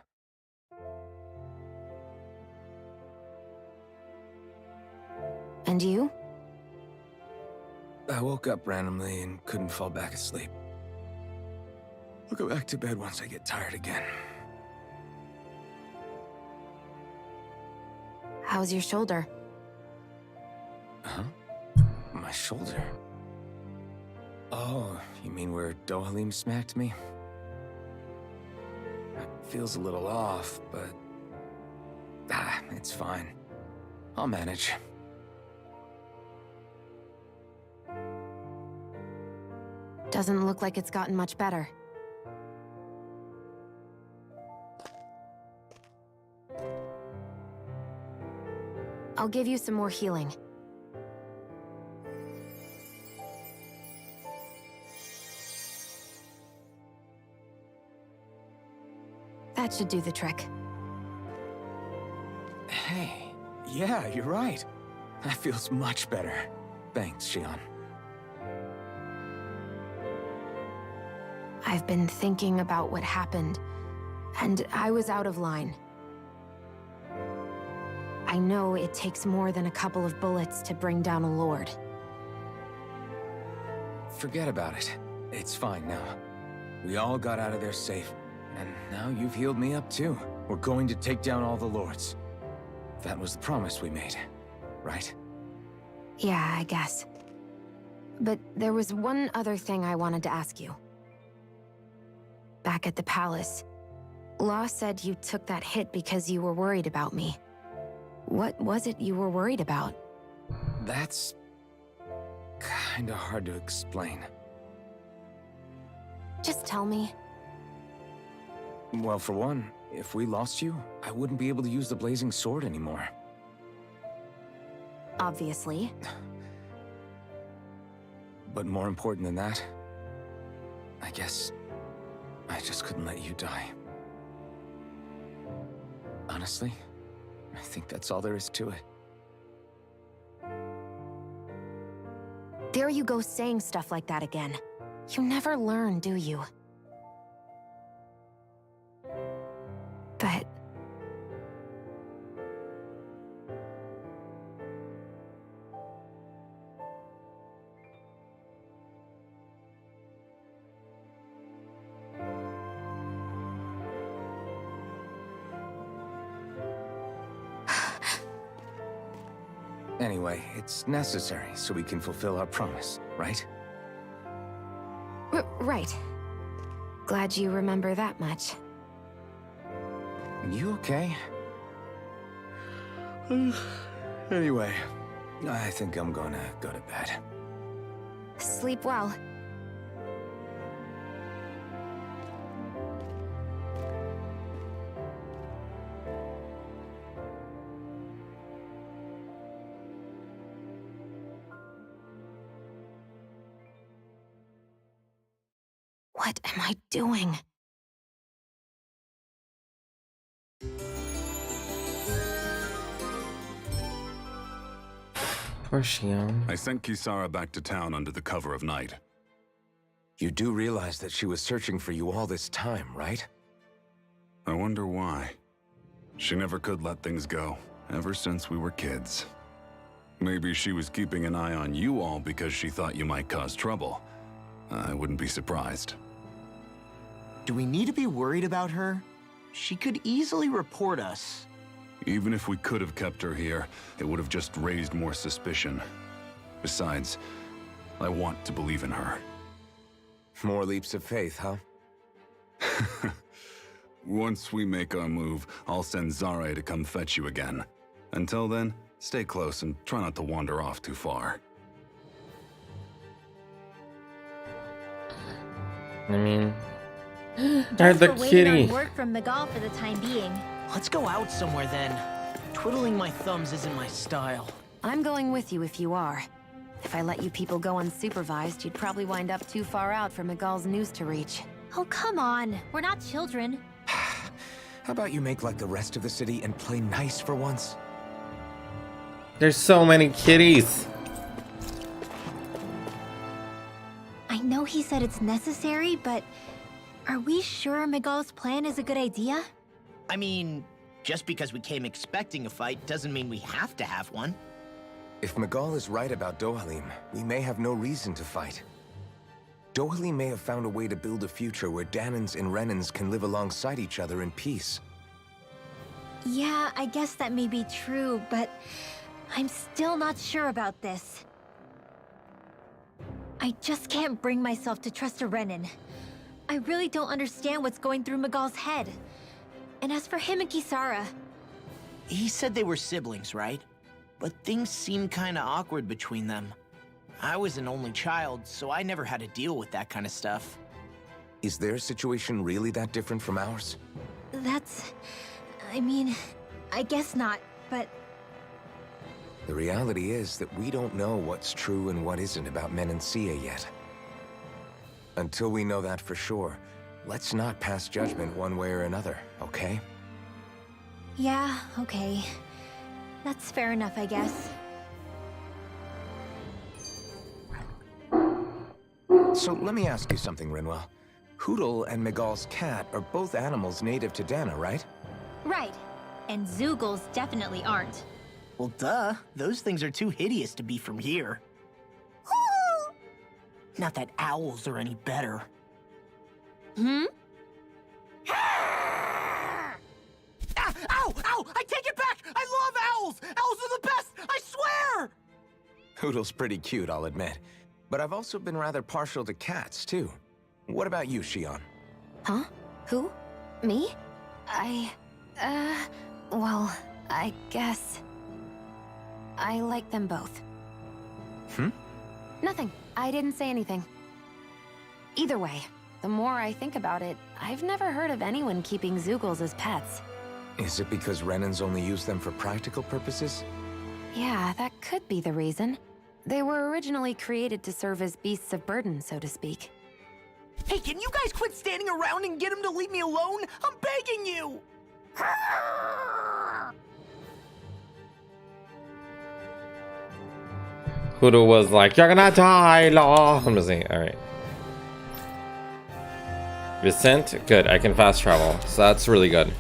And you? I woke up randomly and couldn't fall back asleep. I'll go back to bed once I get tired again. How's your shoulder? Huh? My shoulder? Oh, you mean where Dohalim smacked me? It feels a little off, but... it's fine. I'll manage. Doesn't look like it's gotten much better. I'll give you some more healing. That should do the trick. Hey, yeah, you're right. That feels much better. Thanks, Xion. I've been thinking about what happened, and I was out of line. I know it takes more than a couple of bullets to bring down a lord. Forget about it. It's fine now. We all got out of there safe, and now you've healed me up too. We're going to take down all the lords. That was the promise we made, right? Yeah, I guess. But there was one other thing I wanted to ask you. Back at the palace, Law said you took that hit because you were worried about me. What was it you were worried about? That's kinda hard to explain. Just tell me. Well, for one, if we lost you, I wouldn't be able to use the blazing sword anymore. Obviously. But more important than that, I guess I just couldn't let you die. Honestly, I think that's all there is to it. There you go saying stuff like that again. You never learn, do you? But... Anyway, it's necessary so we can fulfill our promise, right? Right. Glad you remember that much. You okay? Anyway, I think I'm gonna go to bed. Sleep well. What am I doing? Poor Xion. I sent Kisara back to town under the cover of night. You do realize that she was searching for you all this time, right? I wonder why. She never could let things go, ever since we were kids. Maybe she was keeping an eye on you all because she thought you might cause trouble. I wouldn't be surprised. Do we need to be worried about her? She could easily report us. Even if we could have kept her here, it would have just raised more suspicion. Besides, I want to believe in her. More leaps of faith, huh? Once we make our move, I'll send Zare to come fetch you again. Until then, stay close and try not to wander off too far. I mean... Just the we're waiting kitty. on word from Miguel for the time being. Let's go out somewhere then. Twiddling my thumbs isn't my style. I'm going with you if you are. If I let you people go unsupervised, you'd probably wind up too far out for Miguel's news to reach. Oh, come on. We're not children. How about you make like the rest of the city and play nice for once? There's so many kitties. I know he said it's necessary, but are we sure Miguel's plan is a good idea? I mean, just because we came expecting a fight doesn't mean we have to have one. If Miguel is right about Dohalim, we may have no reason to fight. Dohalim may have found a way to build a future where Dahnans and Renans can live alongside each other in peace. Yeah, I guess that may be true, but I'm still not sure about this. I just can't bring myself to trust a Renan. I really don't understand what's going through Miguel's head. And as for him and Kisara... He said they were siblings, right? But things seem kinda awkward between them. I was an only child, so I never had to deal with that kind of stuff. Is their situation really that different from ours? I mean, I guess not, but The reality is that we don't know what's true and what isn't about Menancia yet. Until we know that for sure, let's not pass judgment one way or another, okay? yeah, okay. That's fair enough, I guess. So let me ask you something, Rinwell. Hootle and Miguel's cat are both animals native to Dana, right? Right. And Zoogles definitely aren't. Well, duh. Those things are too hideous to be from here. Not that owls are any better. Hmm? Ah, ow! Ow! I take it back! I love owls! Owls are the best! I swear! Hootle's pretty cute, I'll admit. But I've also been rather partial to cats, too. What about you, Shion? Huh? Who? Me? Well, I guess... I like them both. Nothing. I didn't say anything. Either way, the more I think about it, I've never heard of anyone keeping Zoogles as pets. Is it because Renans only use them for practical purposes? Yeah, that could be the reason. They were originally created to serve as beasts of burden, so to speak. Hey, can you guys quit standing around and get him to leave me alone? I'm begging you! Hootle was like, "You're gonna die, law." I'm just saying, alright. Vicent, good, I can fast travel, so that's really good.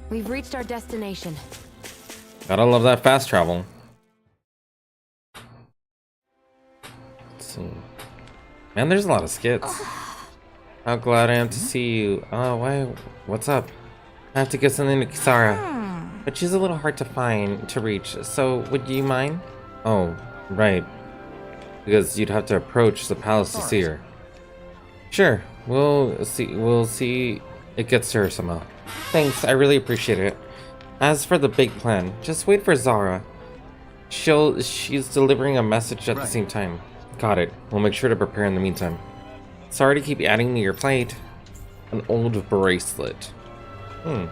We've reached our destination. Gotta love that fast travel. Let's see. Man, there's a lot of skits. How glad I am to see you. Oh, why? What's up? I have to get something to Kisara. But she's a little hard to reach, so would you mind? Oh, right. Because you'd have to approach the palace to see her. Sure, we'll see it gets to her somehow. Thanks, I really appreciate it. As for the big plan, just wait for Zara. She's delivering a message at the same time. Got it. We'll make sure to prepare in the meantime. Sorry to keep adding to your plate. An old bracelet. I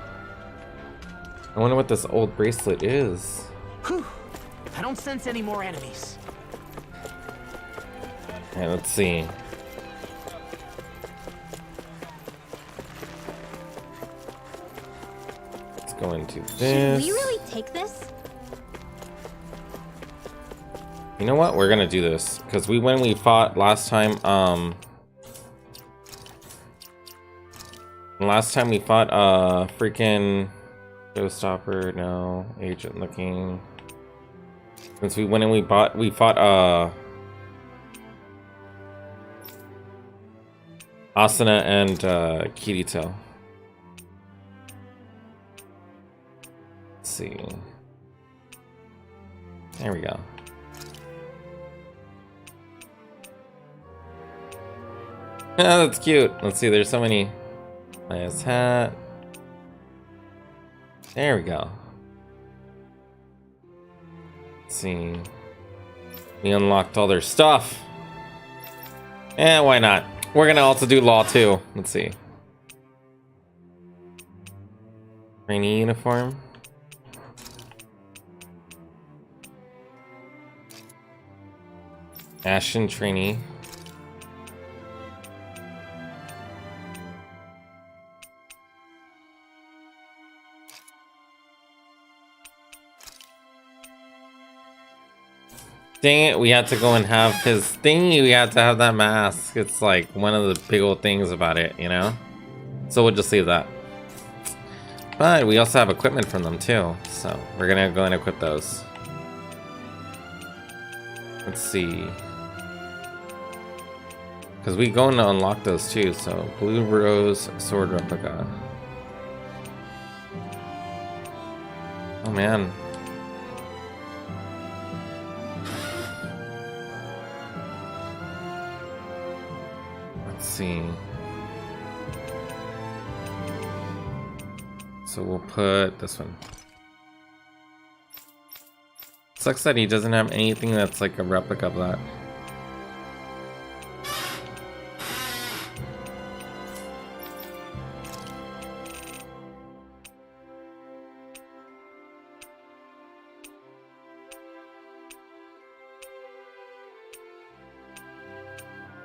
wonder what this old bracelet is. Whew. I don't sense any more enemies. Okay, let's see. Let's go into this. Should we really take this? You know what? We're gonna do this because when we fought last time, we fought freaking Showstopper. No, Agent Looking. Since we went and we fought Asuna and Kirito. Let's see. There we go. Oh, that's cute. Let's see, there's so many. Nice hat. There we go. Let's see. We unlocked all their stuff. Eh, why not? We're gonna also do law too. Let's see. Trainee uniform. Ashen trainee. Dang it, we had to go and have his thingy, we had to have that mask. It's like one of the big old things about it, you know? So we'll just leave that. But we also have equipment from them too, so we're gonna go and equip those. Let's see. Because we go to unlock those too, so Blue Rose Sword Replica. Oh man. See. So we'll put this one. Sucks that he doesn't have anything that's like a replica of that.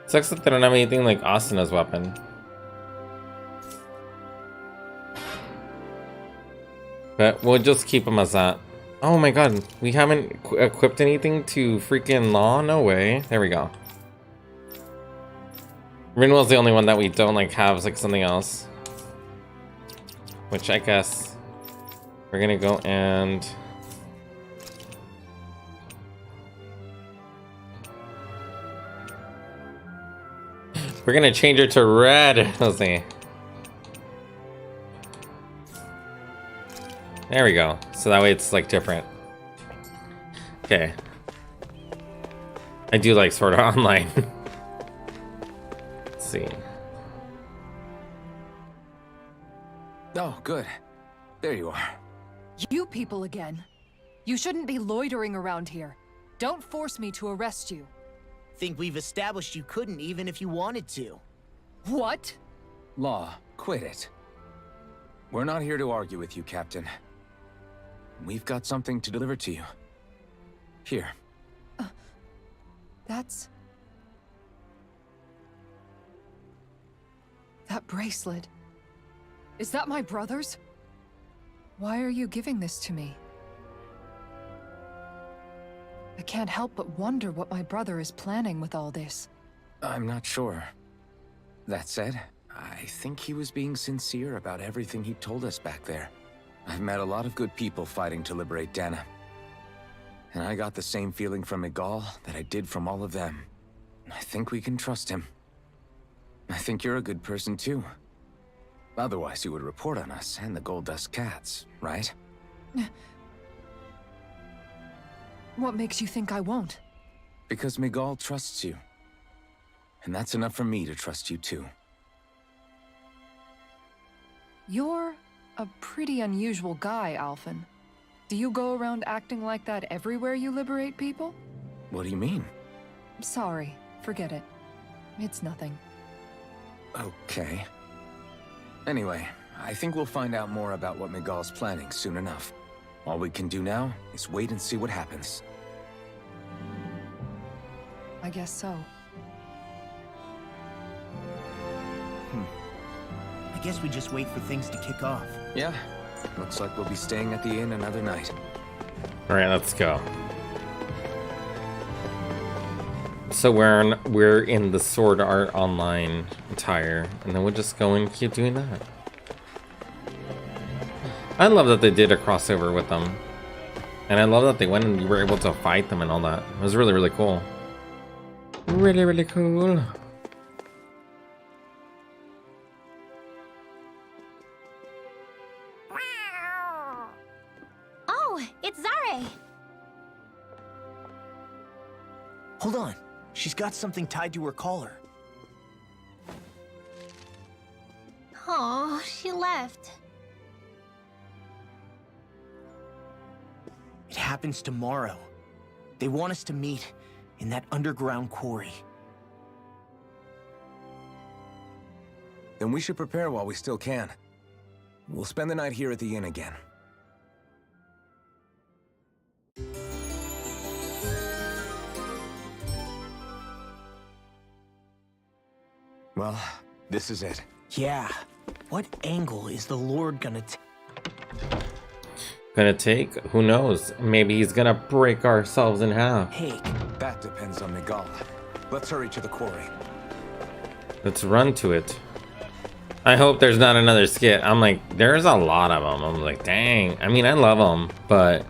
Sucks that they don't have anything like Asana's weapon. But we'll just keep him as that. Oh my god, we haven't equipped anything to freaking Law? No way. There we go. Rinwell's the only one that we don't like have like something else. Which I guess we're gonna go and we're gonna change her to red. Let's see. There we go. So that way it's like different. Okay. I do like Sword Art Online. Let's see. Oh, good. There you are. You people again. You shouldn't be loitering around here. Don't force me to arrest you. Think we've established you couldn't even if you wanted to. What? Law, quit it. We're not here to argue with you, Captain. We've got something to deliver to you. Here. That's... That bracelet. Is that my brother's? Why are you giving this to me? I can't help but wonder what my brother is planning with all this. I'm not sure. That said, I think he was being sincere about everything he told us back there. I've met a lot of good people fighting to liberate Dana. And I got the same feeling from Miguel that I did from all of them. I think we can trust him. I think you're a good person too. Otherwise you would report on us and the Gold Dust Cats, right? What makes you think I won't? Because Miguel trusts you. And that's enough for me to trust you too. You're a pretty unusual guy, Alphen. Do you go around acting like that everywhere you liberate people? What do you mean? Sorry, forget it. It's nothing. Okay. Anyway, I think we'll find out more about what Miguel's planning soon enough. All we can do now is wait and see what happens. I guess so. I guess we just wait for things to kick off. Yeah. Looks like we'll be staying at the inn another night. Alright, let's go. So we're in the Sword Art Online attire, and then we'll just go and keep doing that. I love that they did a crossover with them. And I love that they went and you were able to fight them and all that. It was really, really cool. Really, really cool. Oh, it's Zare! Hold on. She's got something tied to her collar. Oh, she left. It happens tomorrow. They want us to meet in that underground quarry. Then we should prepare while we still can. We'll spend the night here at the inn again. Well, this is it. Yeah. What angle is the Lord gonna take? Who knows? Maybe he's gonna break ourselves in half. take? That depends on Miguel. Let's hurry to the quarry. Let's run to it. I hope there's not another skit. I'm like, there's a lot of them. I'm like, dang. I mean, I love them, but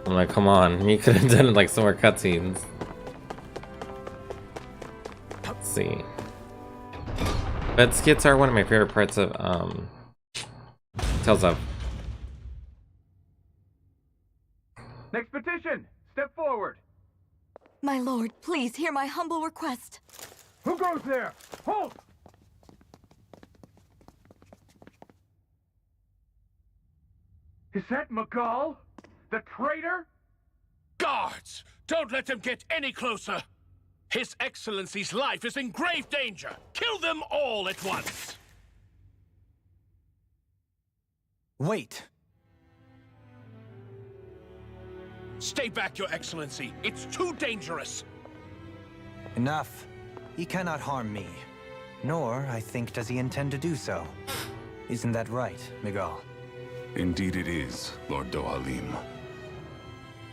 I'm like, come on. You could have done like some more cutscenes. Let's see. But skits are one of my favorite parts of Tales of. Next petition! Step forward! My lord, please hear my humble request. Who goes there? Halt! Is that Miguel? The traitor? Guards! Don't let them get any closer! His Excellency's life is in grave danger! Kill them all at once! Wait! Stay back, Your Excellency. It's too dangerous. Enough. He cannot harm me. Nor, I think, does he intend to do so. Isn't that right, Miguel? Indeed it is, Lord Dohalim.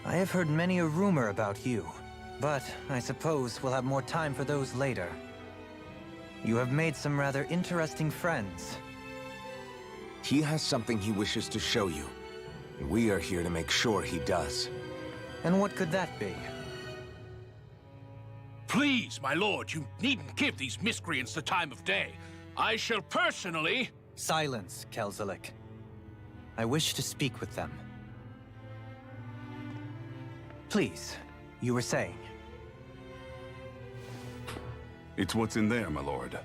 I have heard many a rumor about you, but I suppose we'll have more time for those later. You have made some rather interesting friends. He has something he wishes to show you. We are here to make sure he does. And what could that be? Please, my lord, you needn't give these miscreants the time of day. I shall personally... Silence, Kelzelik. I wish to speak with them. Please, you were saying. It's what's in there, my lord.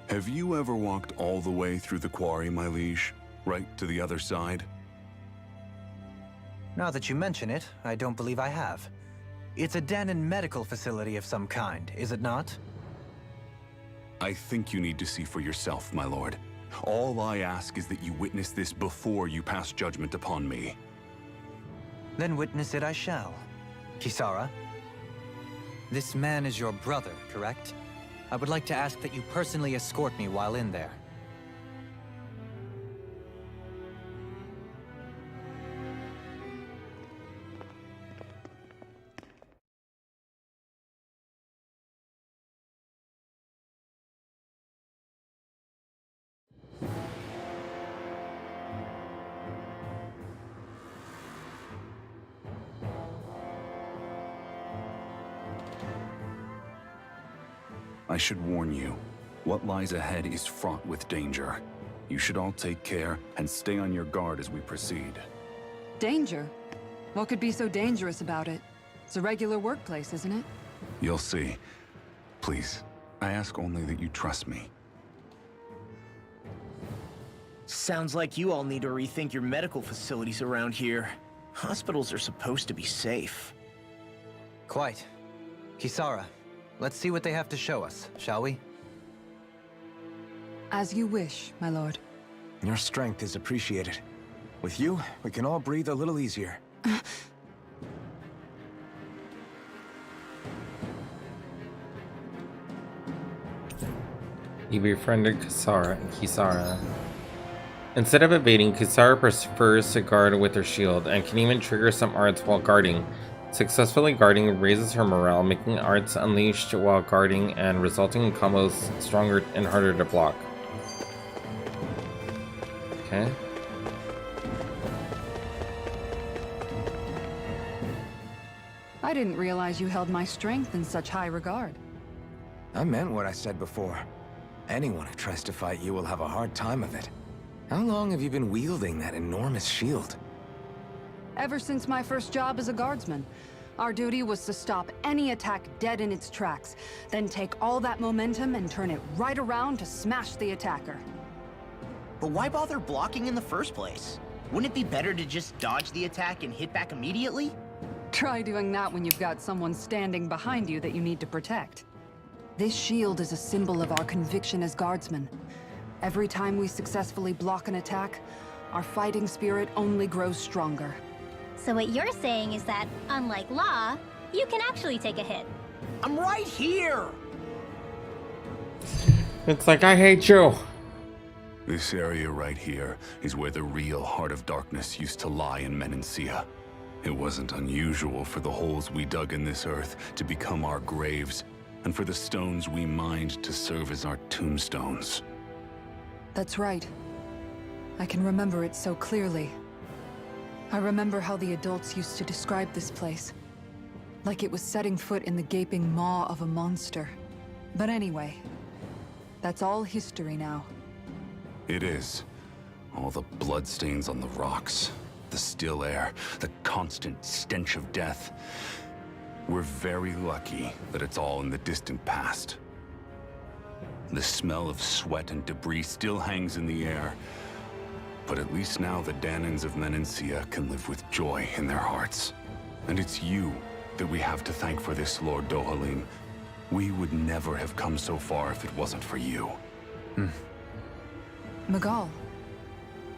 Have you ever walked all the way through the quarry, my liege? Right to the other side? Now that you mention it, I don't believe I have. It's a Dahnan medical facility of some kind, is it not? I think you need to see for yourself, my lord. All I ask is that you witness this before you pass judgment upon me. Then witness it I shall. Kisara, this man is your brother, correct? I would like to ask that you personally escort me while in there. I should warn you, what lies ahead is fraught with danger. You should all take care and stay on your guard as we proceed. Danger? What could be so dangerous about it? It's a regular workplace, isn't it? You'll see. Please, I ask only that you trust me. Sounds like you all need to rethink your medical facilities around here. Hospitals are supposed to be safe. Quite. Kisara, let's see what they have to show us, shall we? As you wish, my lord. Your strength is appreciated. With you, we can all breathe a little easier. You befriended Kisara. Instead of evading, Kisara prefers to guard with her shield, and can even trigger some arts while guarding. Successfully guarding raises her morale, making arts unleashed while guarding and resulting in combos stronger and harder to block. Okay. I didn't realize you held my strength in such high regard. I meant what I said before. Anyone who tries to fight you will have a hard time of it. How long have you been wielding that enormous shield? Ever since my first job as a guardsman. Our duty was to stop any attack dead in its tracks, then take all that momentum and turn it right around to smash the attacker. But why bother blocking in the first place? Wouldn't it be better to just dodge the attack and hit back immediately? Try doing that when you've got someone standing behind you that you need to protect. This shield is a symbol of our conviction as guardsmen. Every time we successfully block an attack, our fighting spirit only grows stronger. So what you're saying is that, unlike Law, you can actually take a hit. I'm right here! It's like, I hate you! This area right here is where the real Heart of Darkness used to lie in Menancia. It wasn't unusual for the holes we dug in this earth to become our graves, and for the stones we mined to serve as our tombstones. That's right. I can remember it so clearly. I remember how the adults used to describe this place. Like it was setting foot in the gaping maw of a monster. But anyway, that's all history now. It is. All the bloodstains on the rocks, the still air, the constant stench of death. We're very lucky that it's all in the distant past. The smell of sweat and debris still hangs in the air, But at least now the Danans of Menancia can live with joy in their hearts. And it's you that we have to thank for this, Lord Dohalim. We would never have come so far if it wasn't for you. Miguel,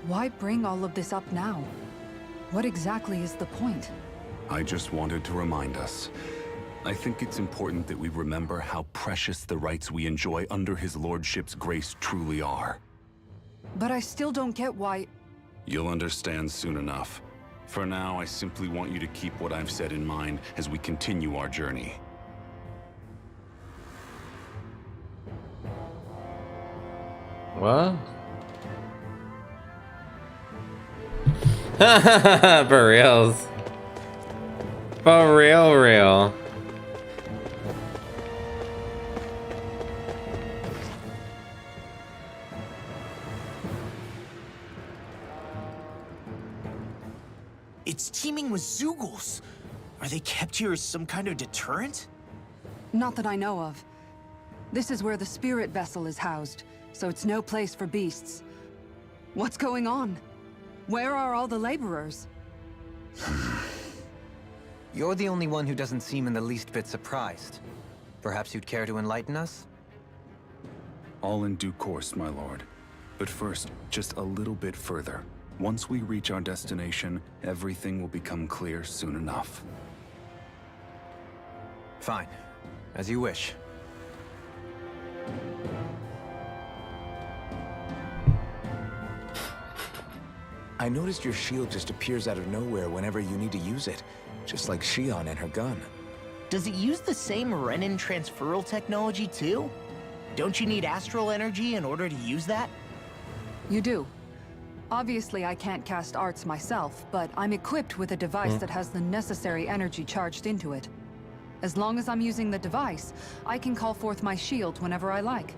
why bring all of this up now? What exactly is the point? I just wanted to remind us. I think it's important that we remember how precious the rights we enjoy under his lordship's grace truly are. But I still don't get why... You'll understand soon enough. For now, I simply want you to keep what I've said in mind as we continue our journey. What? For reals. For real. It's teeming with Zeugles. Are they kept here as some kind of deterrent? Not that I know of. This is where the spirit vessel is housed, so it's no place for beasts. What's going on? Where are all the laborers? You're the only one who doesn't seem in the least bit surprised. Perhaps you'd care to enlighten us? All in due course, my lord. But first, just a little bit further. Once we reach our destination, everything will become clear soon enough. Fine. As you wish. I noticed your shield just appears out of nowhere whenever you need to use it, just like Shion and her gun. Does it use the same Renin transferal technology too? Don't you need astral energy in order to use that? You do. Obviously, I can't cast arts myself, but I'm equipped with a device that has the necessary energy charged into it. As long as I'm using the device, I can call forth my shield whenever I like.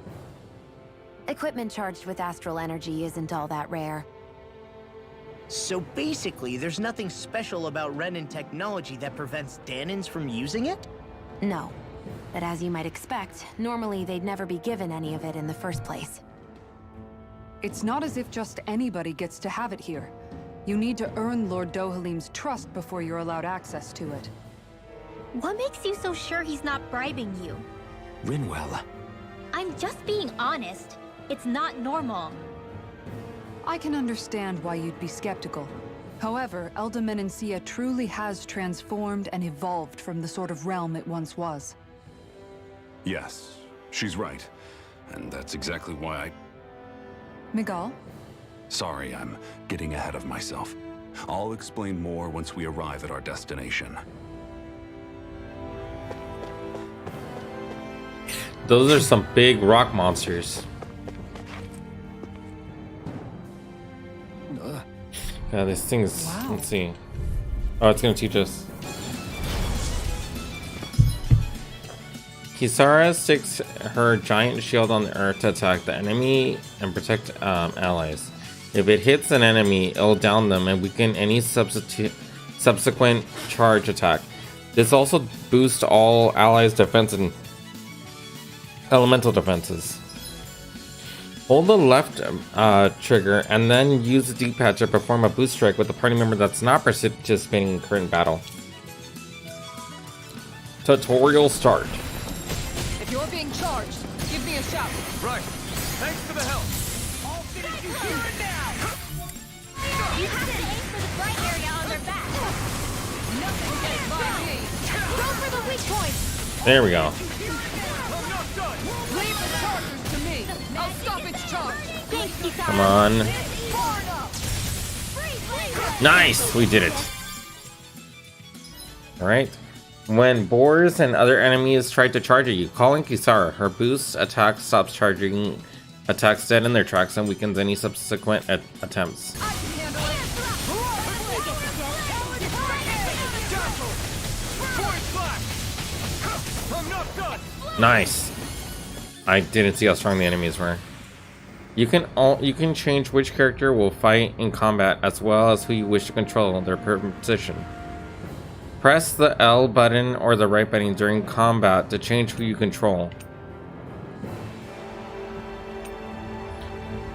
Equipment charged with astral energy isn't all that rare. So basically, there's nothing special about Renin technology that prevents Danans from using it? No. But as you might expect, normally they'd never be given any of it in the first place. It's not as if just anybody gets to have it here. You need to earn Lord Dohalim's trust before you're allowed access to it. What makes you so sure he's not bribing you? Rinwell. I'm just being honest. It's not normal. I can understand why you'd be skeptical. However, Elda Menancia truly has transformed and evolved from the sort of realm it once was. Yes, she's right. And that's exactly why I... Miguel? Sorry, I'm getting ahead of myself. I'll explain more once we arrive at our destination. Those are some big rock monsters. Yeah, this thing is... Wow. Let's see. Oh, it's gonna teach us. Kisara sticks her giant shield on the earth to attack the enemy and protect allies. If it hits an enemy, it'll down them and weaken any subsequent charge attack. This also boosts all allies' defense and elemental defenses. Hold the left trigger and then use the D-pad to perform a boost strike with a party member that's not participating in current battle. Tutorial start. If you're being charged, give me a shout. Right. Thanks for the help. All cities you hear it now! You have to aim for the bright area on their back. Nothing gets by me. Go for the weak point! There we go. I'm not done. Leave the chargers to me. I'll stop its charge. Thanks, Kisara. Come on. Far enough. Nice! We did it. Alright. When boars and other enemies try to charge at you, call in Kisara. Her boost attack stops charging attacks dead in their tracks and weakens any subsequent attempts. I can handle it. I'm not done. Nice. I didn't see how strong the enemies were. You can change which character will fight in combat as well as who you wish to control their position. Press the L button or the right button during combat to change who you control.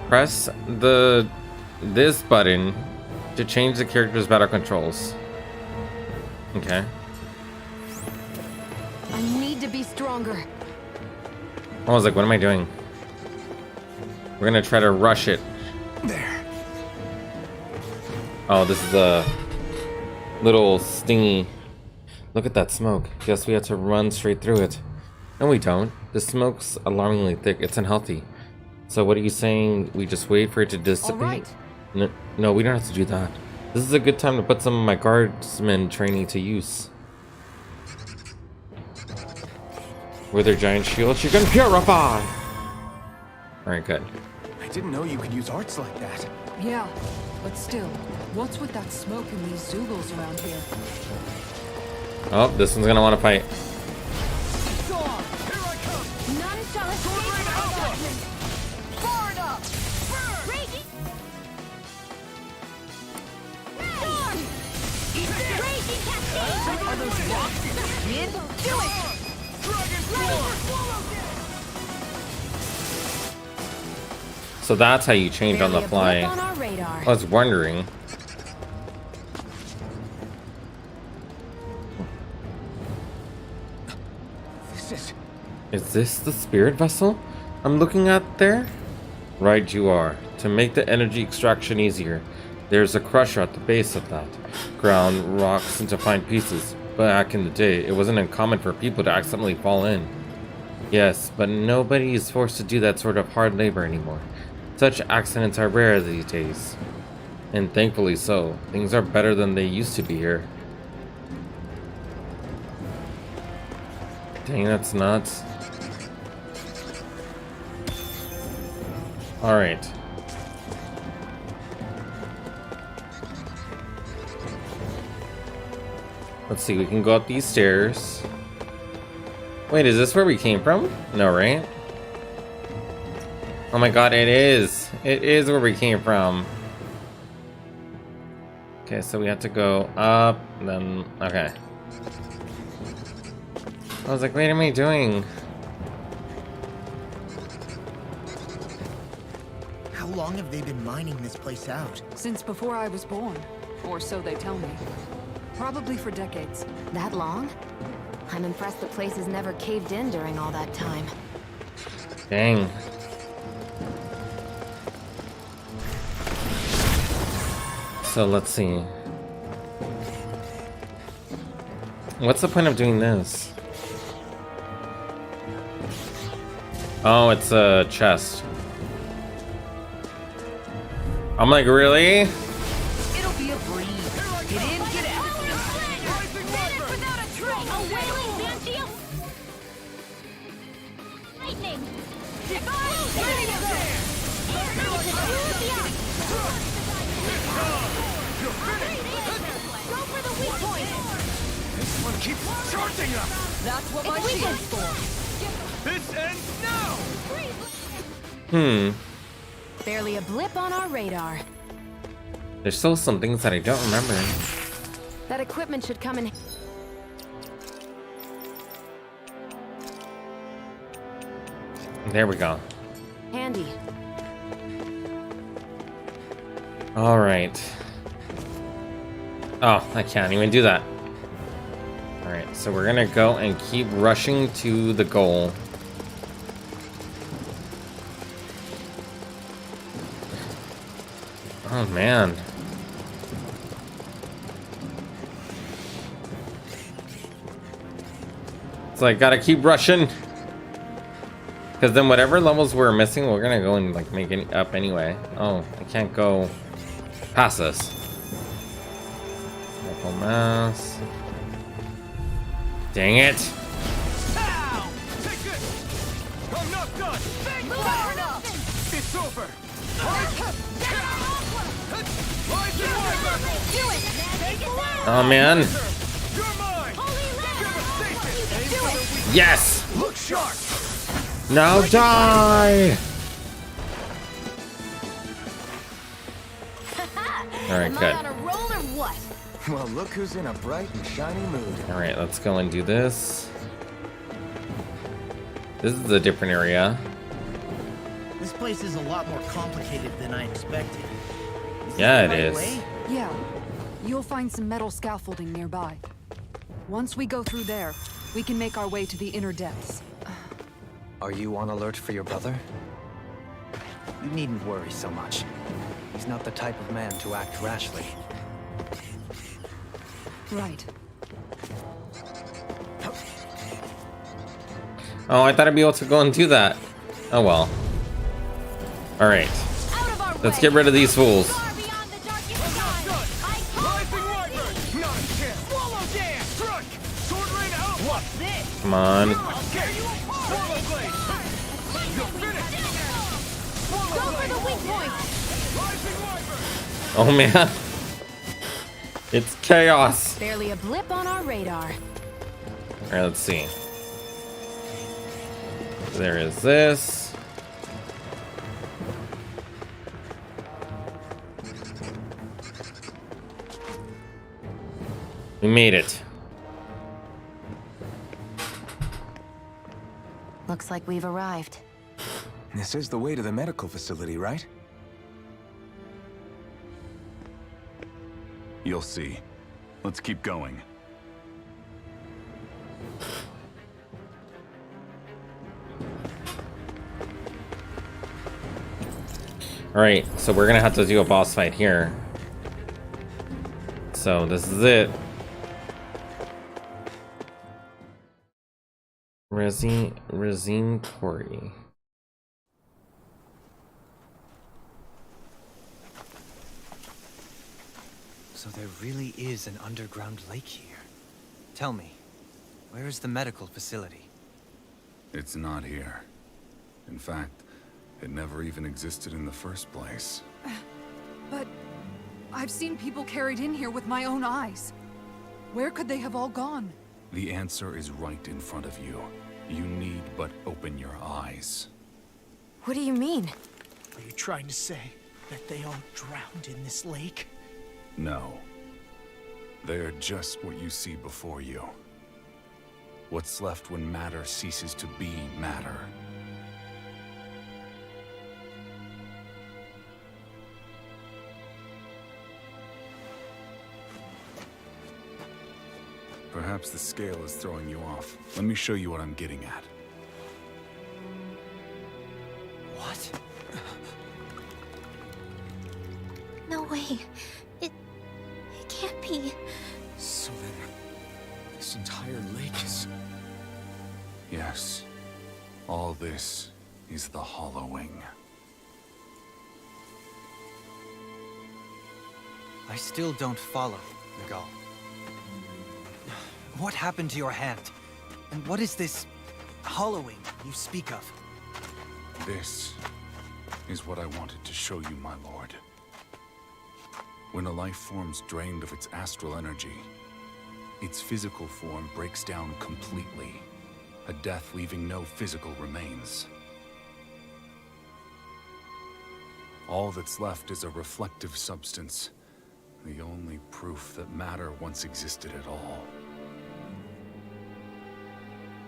Press the this button to change the character's battle controls. Okay. I need to be stronger. I was like, what am I doing? We're gonna try to rush it. There. Oh, this is a little stingy. Look at that smoke. Guess we had to run straight through it. No, we don't. The smoke's alarmingly thick. It's unhealthy. So what are you saying? We just wait for it to dissipate? All right. No, we don't have to do that. This is a good time to put some of my guardsmen training to use. With their giant shields, you can purify! Alright, good. I didn't know you could use arts like that. Yeah, but still, what's with that smoke and these Zoogles around here? Oh, this one's gonna want to fight. None shall escape our judgment. Far enough. Burn. Raging. Storm. Raging cascade. Are those rocks in your skin? Do it. So that's how you change on the fly. On our radar. I was wondering. Is this the spirit vessel I'm looking at there? Right you are. To make the energy extraction easier, there's a crusher at the base of that. Ground rocks into fine pieces. Back in the day, it wasn't uncommon for people to accidentally fall in. Yes, but nobody is forced to do that sort of hard labor anymore. Such accidents are rare these days. And thankfully so. Things are better than they used to be here. Dang, that's nuts. Alright. Let's see, we can go up these stairs. Wait, is this where we came from? No, right? Oh my god, it is! It is where we came from. Okay, so we have to go up, then... Okay. I was like, what am I doing? How long have they been mining this place out? Since before I was born, or so they tell me. Probably for decades. That long? I'm impressed the place has never caved in during all that time. Dang. So let's see. What's the point of doing this? Oh, it's a chest. I'm like, really? It'll be a breeze. Get in, get out. Without a trace. A wailing banshee of lightning. Go for the weak point. This one keeps charging us. That's what my shield's for. This ends now. Barely a blip on our radar. There's still some things that I don't remember. That equipment should come in. There we go. Handy. All right. Oh, I can't even do that. All right, so we're gonna go and keep rushing to the goal. Oh man. So I gotta keep rushing. Because then whatever levels we're missing, we're gonna go and like make it up anyway. Oh, I can't go past this. Rifle mass. Dang it. Ow! Take this! I'm not done! Far enough. It's over! Do it. Oh man. You're mine! Devastation. Yes! Look sharp! Now die! Alright, Am I good. on a roll or what? Well, look who's in a bright and shiny mood. Alright, let's go and do this. This is a different area. This place is a lot more complicated than I expected. Yeah, it is. Yeah. You'll find some metal scaffolding nearby. Once we go through there, we can make our way to the inner depths. Are you on alert for your brother? You needn't worry so much. He's not the type of man to act rashly. Right. Oh, I thought I'd be able to go and do that. Oh well. Alright. Let's get rid of these fools. Come on. Oh man. It's chaos. Barely a blip on our radar. Alright, let's see. There is this. We made it. Looks like we've arrived. This is the way to the medical facility, right? You'll see. Let's keep going. Alright, so we're gonna have to do a boss fight here. So this is it. Resine Quarry. So there really is an underground lake here. Tell me, where is the medical facility? It's not here. In fact, it never even existed in the first place. But I've seen people carried in here with my own eyes. Where could they have all gone? The answer is right in front of you. You need but open your eyes. What do you mean? Are you trying to say that they all drowned in this lake? No. They are just what you see before you. What's left when matter ceases to be matter. Perhaps the scale is throwing you off. Let me show you what I'm getting at. What? No way. It can't be. So then, this entire lake is... Yes. All this is the Hollowing. I still don't follow, Miguel. What happened to your hand? And what is this hollowing you speak of? This is what I wanted to show you, my lord. When a life form's drained of its astral energy, its physical form breaks down completely, a death leaving no physical remains. All that's left is a reflective substance, the only proof that matter once existed at all.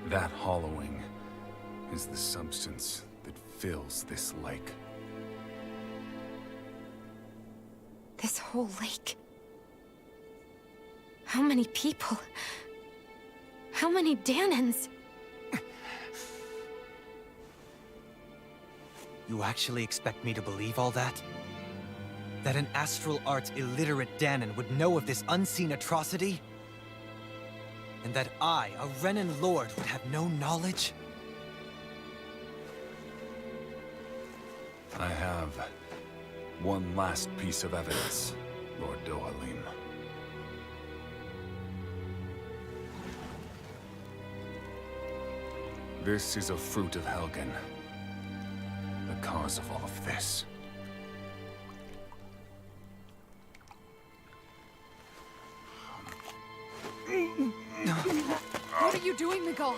That hollowing is the substance that fills this lake. This whole lake. How many people? How many Danans? You actually expect me to believe all that? That an astral arts illiterate Danan would know of this unseen atrocity? And that I, a Renan lord, would have no knowledge? I have one last piece of evidence, Lord Dohalim. This is a fruit of Helgen, the cause of all of this. What are you doing, Miguel?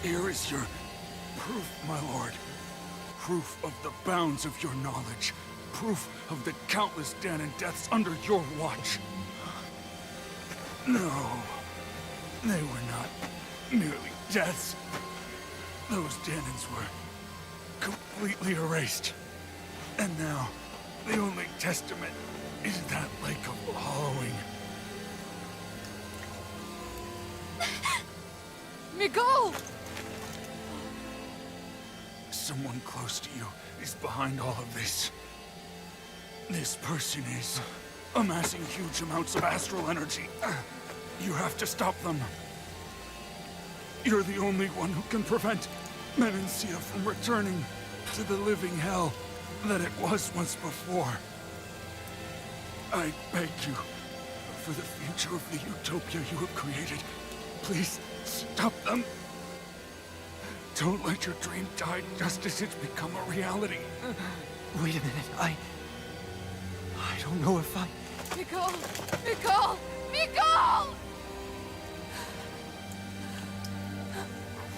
Here is your proof, my lord. Proof of the bounds of your knowledge. Proof of the countless Danan deaths under your watch. No. They were not merely deaths. Those Danans were completely erased. And now, the only testament is that lake of hollowing. Miguel! Someone close to you is behind all of this. This person is amassing huge amounts of astral energy. You have to stop them. You're the only one who can prevent Menancia from returning to the living hell that it was once before. I beg you, for the future of the utopia you have created, please stop them. Don't let your dream die just as it's become a reality. Wait a minute, I don't know if I... Miguel! Miguel! Miguel!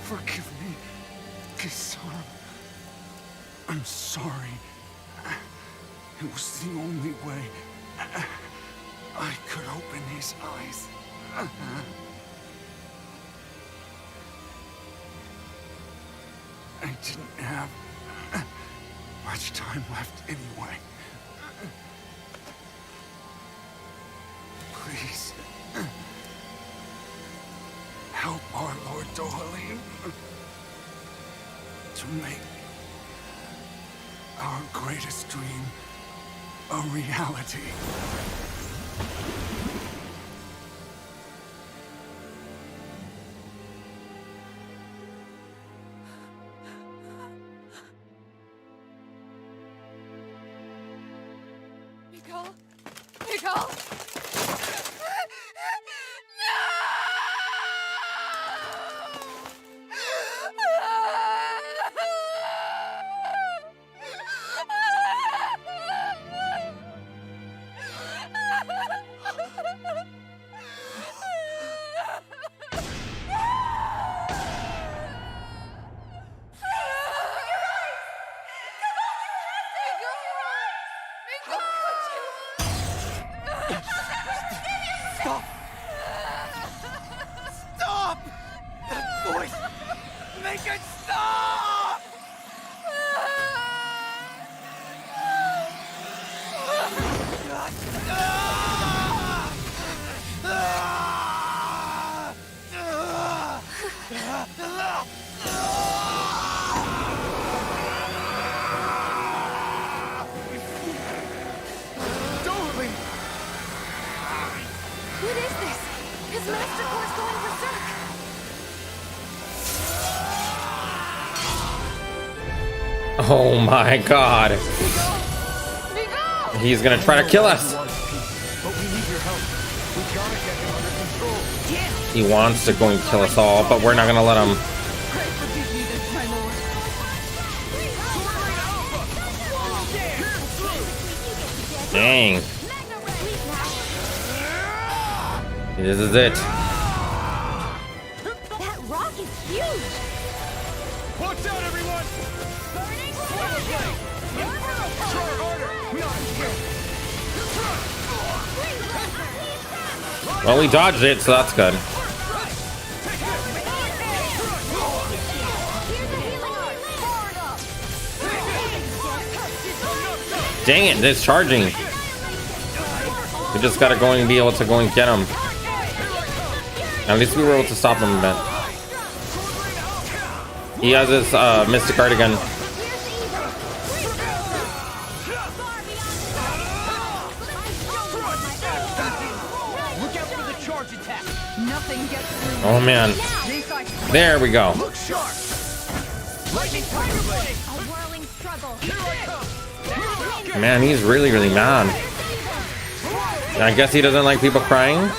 Forgive me, Kisara. I'm sorry. It was the only way I could open his eyes. I didn't have much time left anyway. Please, help our Lord Dohalim to make our greatest dream a reality. Miguel! Miguel! Stop! Stop! That voice! Make it stop! What is this? His master core's going berserk! Oh my god. He's gonna try to kill us. He wants to go and kill us all, but we're not gonna let him. Dang. This is it. That rock is huge! Watch out, everyone! Burning Try harder! Well, we dodged it, so that's good. Dang it, it's charging. We just gotta go and be able to go and get him. At least we were able to stop him a bit. He has his Mystic Cardigan. Oh man. There we go. Man, he's really, really mad. I guess he doesn't like people crying.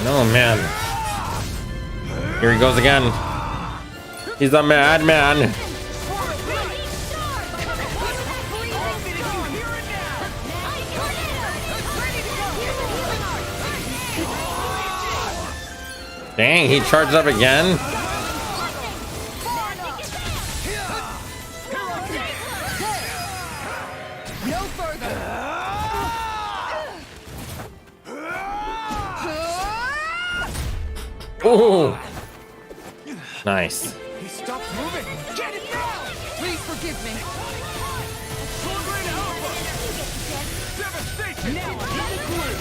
Oh man. Here he goes again. He's a madman. Dang, he charged up again. Oh, nice. He stopped moving. Get it down! Please forgive me. Devastation! Now I'm in the clear.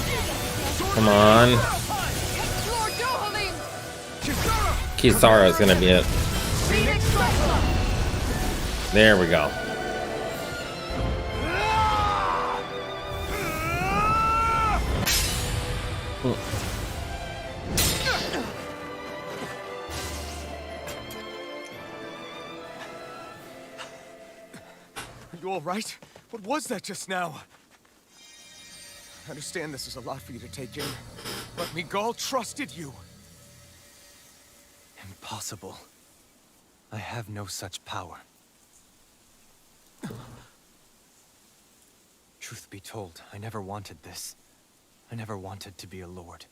Come on. Lord Dohalim! Kisara is gonna be it. Phoenix Cyclone! There we go. Are you all right? What was that just now? I understand this is a lot for you to take in, but Miguel trusted you. Impossible. I have no such power. Truth be told, I never wanted this. I never wanted to be a lord.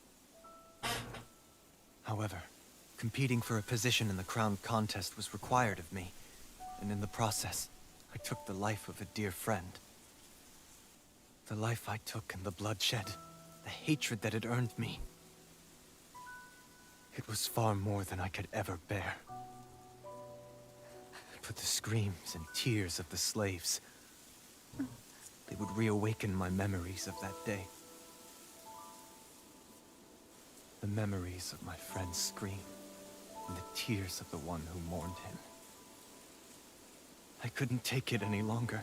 However, competing for a position in the crown contest was required of me, and in the process, I took the life of a dear friend. The life I took and the bloodshed, the hatred that it earned me. It was far more than I could ever bear. But the screams and tears of the slaves, they would reawaken my memories of that day. The memories of my friend's scream, and the tears of the one who mourned him. I couldn't take it any longer.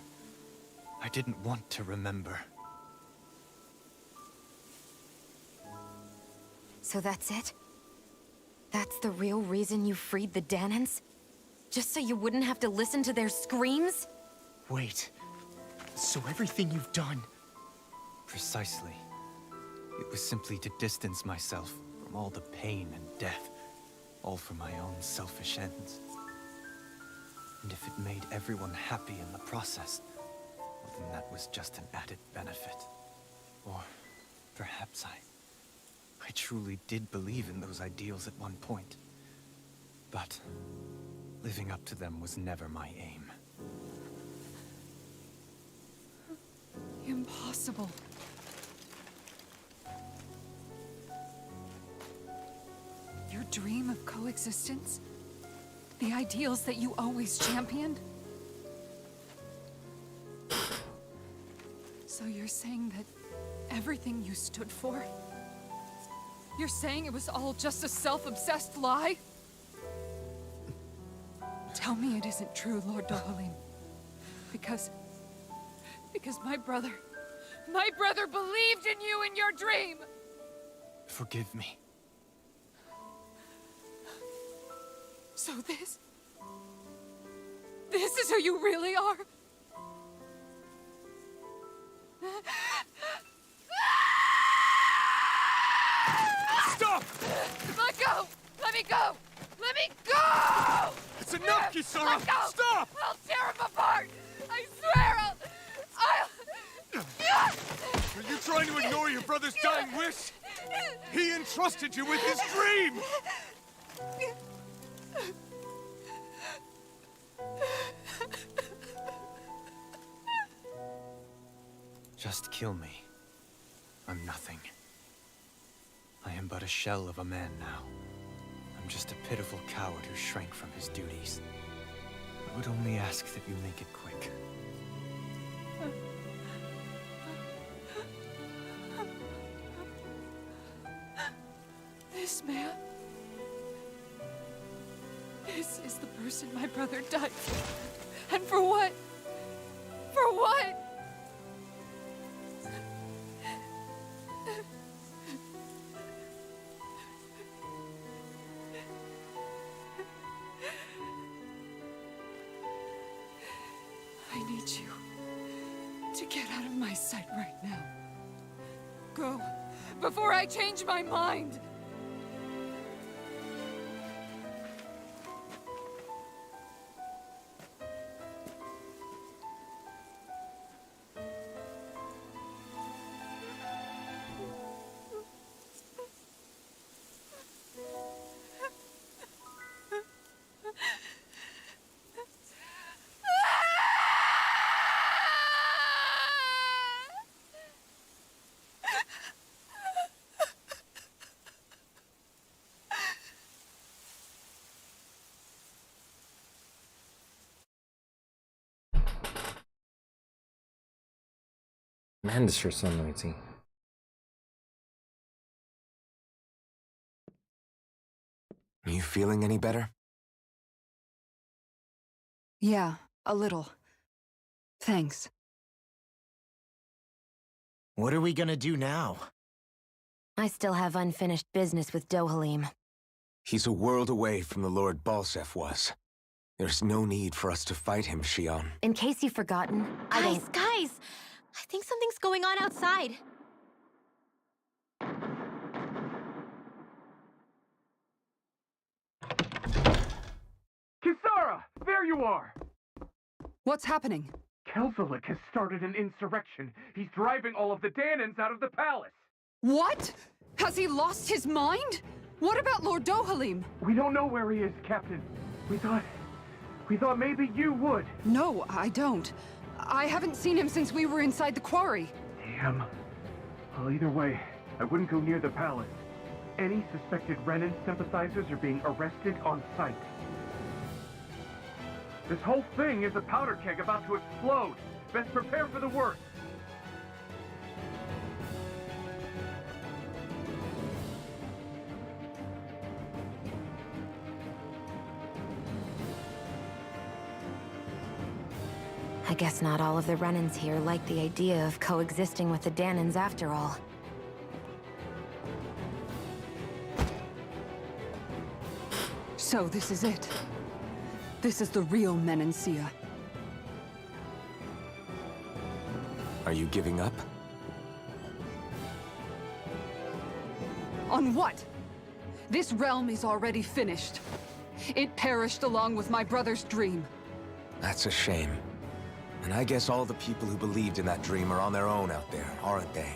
I didn't want to remember. So that's it? That's the real reason you freed the Danans? Just so you wouldn't have to listen to their screams? Wait. So everything you've done... Precisely. It was simply to distance myself from all the pain and death, all for my own selfish ends. And if it made everyone happy in the process, well, then that was just an added benefit. Or perhaps I truly did believe in those ideals at one point. But living up to them was never my aim. Impossible. Your dream of coexistence? The ideals that you always championed? So you're saying that everything you stood for? You're saying it was all just a self-obsessed lie? Tell me it isn't true, Lord Dohalim. Because my brother believed in you in your dream! Forgive me. So this is who you really are? Stop! Let go! Let me go! Let me go! It's enough, Kisara! Let go! Stop! I'll tear him apart! I swear I'll... Are you trying to ignore your brother's dying wish? He entrusted you with his dream! Just kill me. I'm nothing. I am but a shell of a man now. I'm just a pitiful coward who shrank from his duties. I would only ask that you make it quick. This man... This is the person my brother died for. And for what? For what? I need you to get out of my sight right now. Go, before I change my mind! Man, this sure so noisy. Are you feeling any better? Yeah, a little. Thanks. What are we gonna do now? I still have unfinished business with Dohalim. He's a world away from the Lord Balseph was. There's no need for us to fight him, Shion. In case you've forgotten, Guys, guys! I think something's going on outside. Kisara! There you are! What's happening? Kelzelik has started an insurrection. He's driving all of the Danans out of the palace. What? Has he lost his mind? What about Lord Dohalim? We don't know where he is, Captain. We thought maybe you would. No, I don't. I haven't seen him since we were inside the quarry. Damn. Well, either way, I wouldn't go near the palace. Any suspected Renan sympathizers are being arrested on sight. This whole thing is a powder keg about to explode. Best prepare for the worst. I guess not all of the Renans here like the idea of coexisting with the Danans after all. So this is it. This is the real Menancia. Are you giving up? On what? This realm is already finished. It perished along with my brother's dream. That's a shame. And I guess all the people who believed in that dream are on their own out there, aren't they?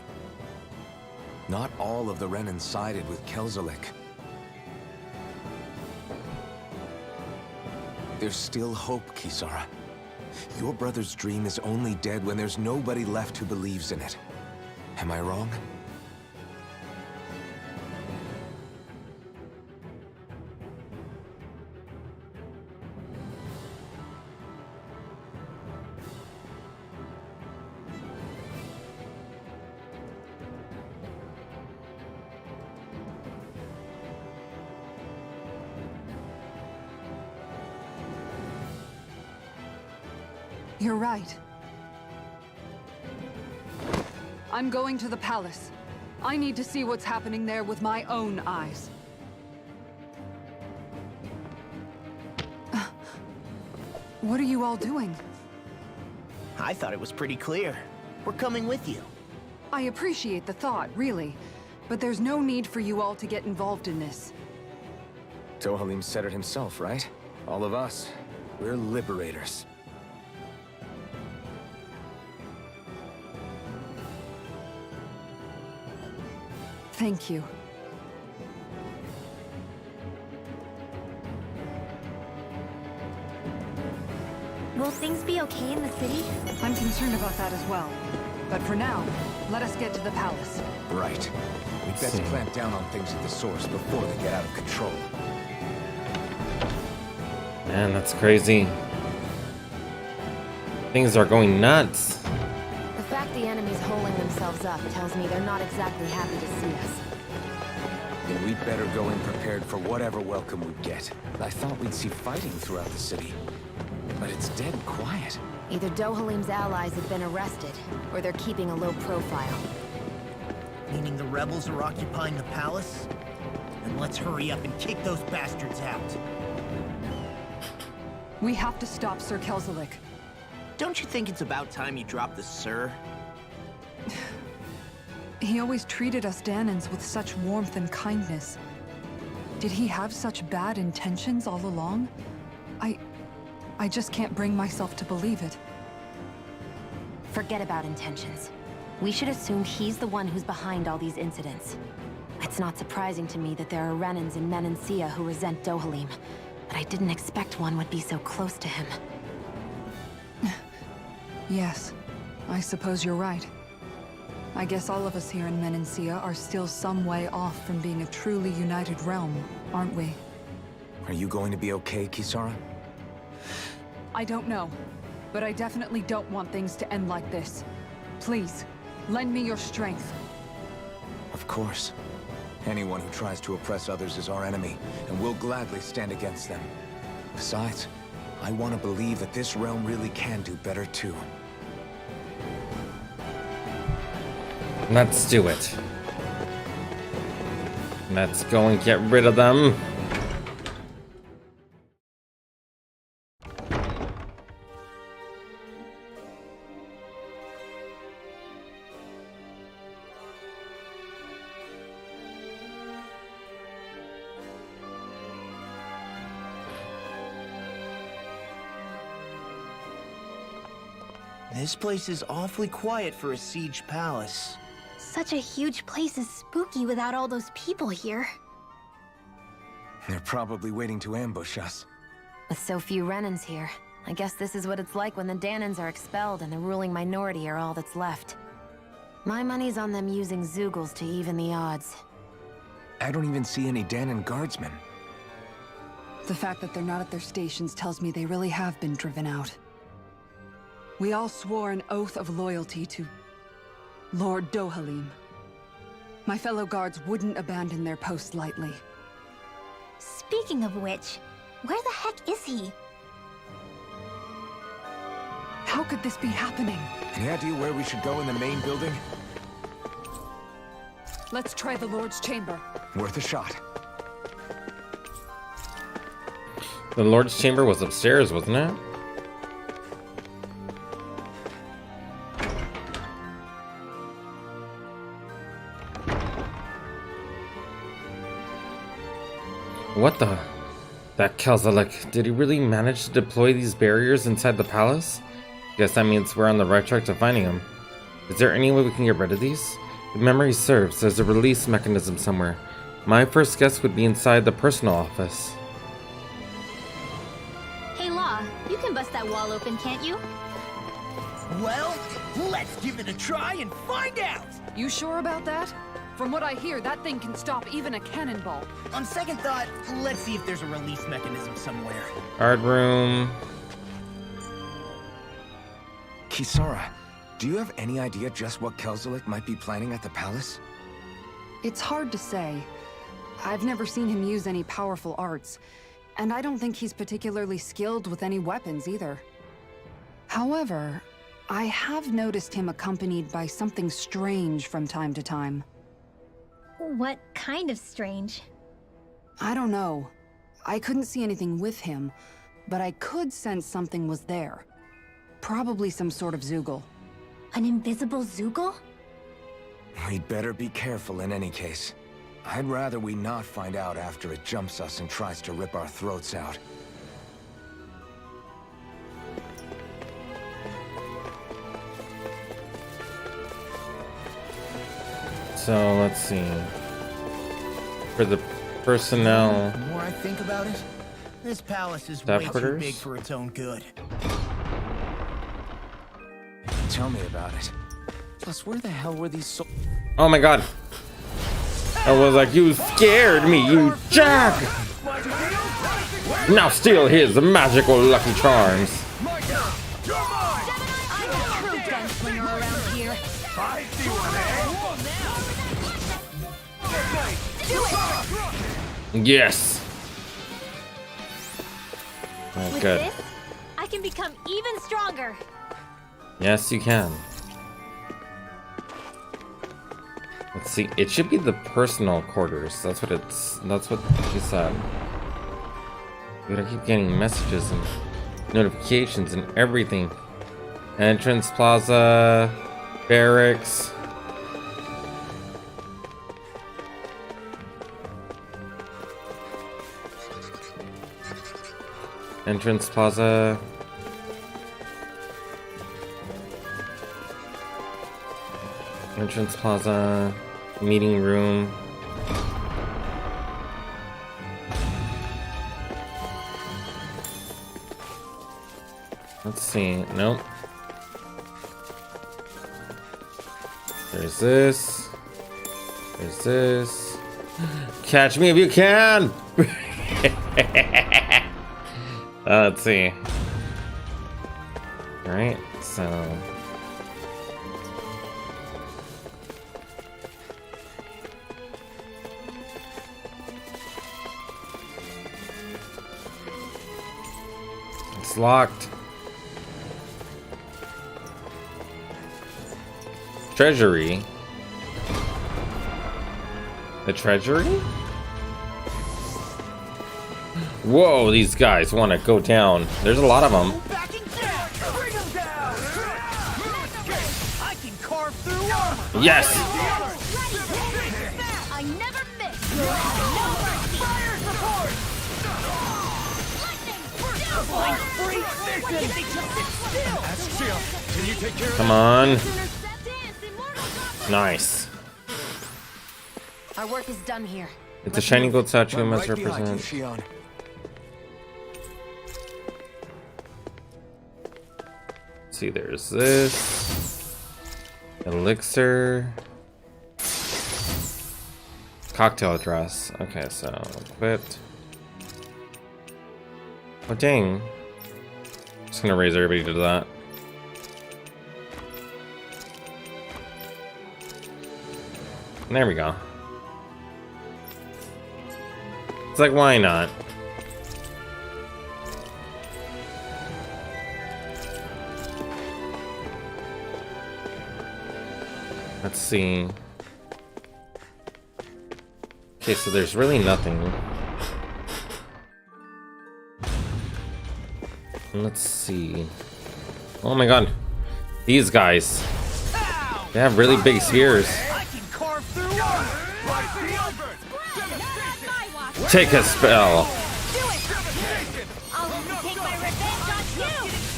Not all of the Renan sided with Kelzelik. There's still hope, Kisara. Your brother's dream is only dead when there's nobody left who believes in it. Am I wrong? You're right. I'm going to the palace. I need to see what's happening there with my own eyes. What are you all doing? I thought it was pretty clear. We're coming with you. I appreciate the thought, really. But there's no need for you all to get involved in this. Dohalim said it himself, right? All of us. We're liberators. Thank you. Will things be okay in the city? I'm concerned about that as well. But for now, let us get to the palace. Right. We'd best clamp down on things at the source before they get out of control. Man, that's crazy. Things are going nuts. The fact the enemy's holding themselves up tells me they're not exactly happy to see us. Then we'd better go in prepared for whatever welcome we get. I thought we'd see fighting throughout the city. But it's dead quiet. Either Dohalim's allies have been arrested, or they're keeping a low profile. Meaning the rebels are occupying the palace? Then let's hurry up and kick those bastards out. We have to stop Sir Kelzelik. Don't you think it's about time you drop the sir? He always treated us Danans with such warmth and kindness. Did he have such bad intentions all along? I just can't bring myself to believe it. Forget about intentions. We should assume he's the one who's behind all these incidents. It's not surprising to me that there are Renans in Menancia who resent Dohalim, but I didn't expect one would be so close to him. Yes, I suppose you're right. I guess all of us here in Menancia are still some way off from being a truly united realm, aren't we? Are you going to be okay, Kisara? I don't know, but I definitely don't want things to end like this. Please, Lend me your strength. Of course. Anyone who tries to oppress others is our enemy, and we'll gladly stand against them. Besides, I want to believe that this realm really can do better too. Let's do it. Let's go and get rid of them. This place is awfully quiet for a siege palace. Such a huge place is spooky without all those people here. They're probably waiting to ambush us. With so few Renans here, I guess this is what it's like when the Danans are expelled and the ruling minority are all that's left. My money's on them using Zeugles to even the odds. I don't even see any Danan guardsmen. The fact that they're not at their stations tells me they really have been driven out. We all swore an oath of loyalty to Lord Dohalim. My fellow guards wouldn't abandon their post lightly. Speaking of which, where the heck is he? How could this be happening? Any idea where we should go in the main building? Let's try the Lord's chamber. Worth a shot. The Lord's chamber was upstairs, wasn't it? What the? That Kelzalik, did he really manage to deploy these barriers inside the palace? Guess that means we're on the right track to finding him. Is there any way we can get rid of these? If memory serves, there's a release mechanism somewhere. My first guess would be inside the personal office. Hey Law, you can bust that wall open, can't you? Well, let's give it a try and find out! You sure about that? From what I hear, that thing can stop even a cannonball. On second thought, let's see if there's a release mechanism somewhere. Guard room. Kisara, do you have any idea just what Kelzalik might be planning at the palace? It's hard to say. I've never seen him use any powerful arts, and I don't think he's particularly skilled with any weapons either. However, I have noticed him accompanied by something strange from time to time. What kind of strange? I don't know. I couldn't see anything with him, but I could sense something was there. Probably some sort of Zeugle. An invisible Zeugle? We'd better be careful in any case. I'd rather we not find out after it jumps us and tries to rip our throats out. So let's see. For the personnel. The more I think about it, this palace is Staff way quarters? too big for its own good. Tell me about it. Plus, where the hell were these Oh my god. I was like, you scared me, you jerk! Now steal his magical Lucky Charms. Yes. Oh, With good. this, I can become even stronger. Yes, you can. Let's see. It should be the personal quarters. That's what she said. But I keep getting messages and notifications and everything. Entrance plaza, barracks. Entrance plaza. Entrance plaza. Meeting room. Let's see. Nope. There's this. There's this. Catch me if you can! Let's see. Alright, so... It's locked. Treasury? The treasury? Whoa, these guys want to go down. There's a lot of them. Yes! I never miss. Fire support. Can you take care of Come on. Nice. Our work is done here. It's a shiny gold statue I'm must right behind you, represent. Shion. Let's see, there's this. Elixir. Cocktail dress. Okay, so quit. Oh dang. Just gonna raise everybody to that. There we go. It's like, why not? Let's see. Okay, so there's really nothing. Let's see. Oh my god. These guys. They have really big spears. Take a spell.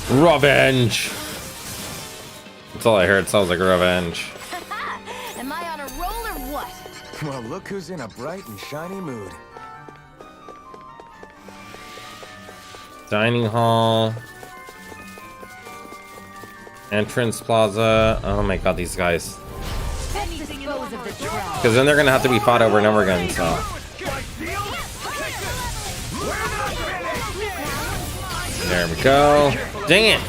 Revenge. That's all I heard. Sounds like revenge. Am I on a roll or what? Well, look who's in a bright and shiny mood. Dining hall. Entrance plaza. Oh my god, these guys. Because then they're gonna have to be fought over and over again, so. There we go. Dang it!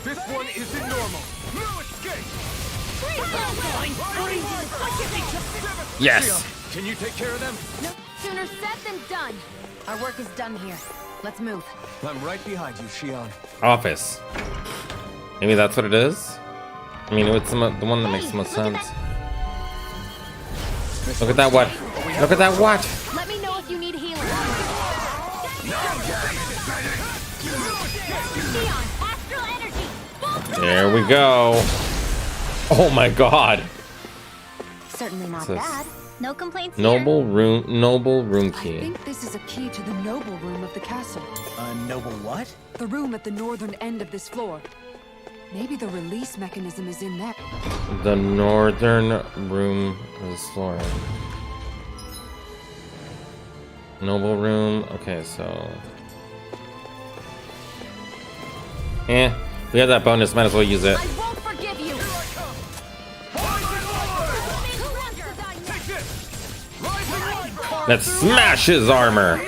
This one isn't normal. No escape. Yes! Can you take care of them? No sooner said than done. Our work is done here. Let's move. I'm right behind you, Shion. Office. Maybe that's what it is? I mean, it's the one that makes the most sense. Look at that what? Look at that what? Let me know if you need healing. Astral energy. There we go. Oh my god. Certainly not This is- bad. No complaints here. Noble room I key. think this is a key to the noble room of the castle. Noble what? The room at the northern end of this floor. Maybe the release mechanism is in there. The northern room of this floor. Noble room. Okay, so. We have that bonus. Might as well use it. I won't forgive you. Let's smash his armor.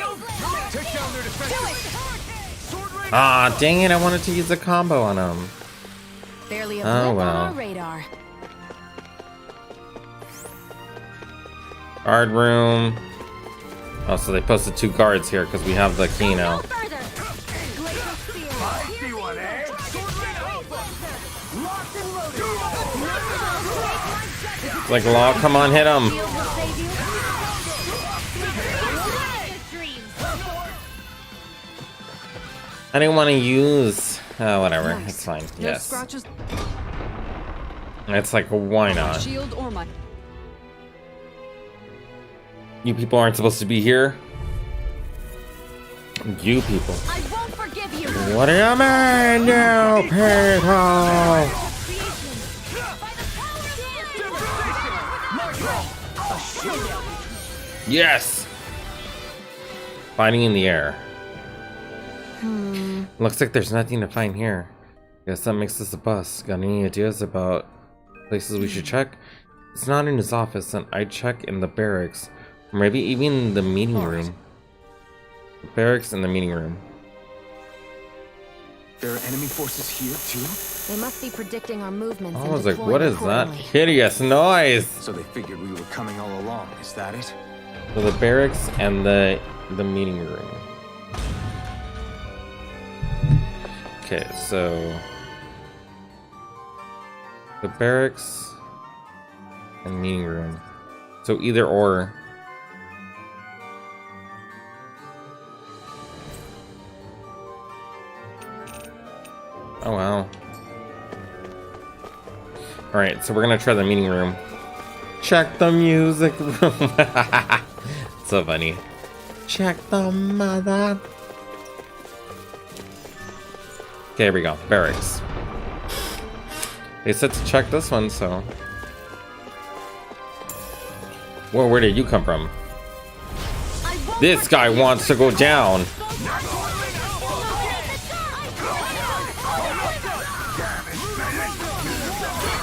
Ah, dang it! I wanted to use a combo on him. Barely a Oh, blip well. on our radar. Guard room. Oh, so they posted 2 guards here because we have the key now. Like law, come on, hit him. I didn't want to use. Whatever, it's fine. No Yes, scratches, it's like why not? shield or my. You people aren't supposed to be here. You people. I won't forgive you. What do you mean, you people? Yes! Fighting in the air. Looks like there's nothing to find here. Guess that makes this a bust. Got any ideas about places we should check? It's not in his office, and I'd check in the barracks. Or maybe even the meeting room. The barracks and the meeting room. There are enemy forces here, too? They must be predicting our movements. I and was like, deploying what is that accordingly. hideous noise? So they figured we were coming all along, is that it? So the barracks and the meeting room. Okay, so the barracks and meeting room. So either or. Oh wow. Alright, so we're gonna try the meeting room. Check the music room. So funny. Check the mother. Okay, here we go. Barracks. They said to check this one, so. Whoa, where did you come from? This guy wants to go down.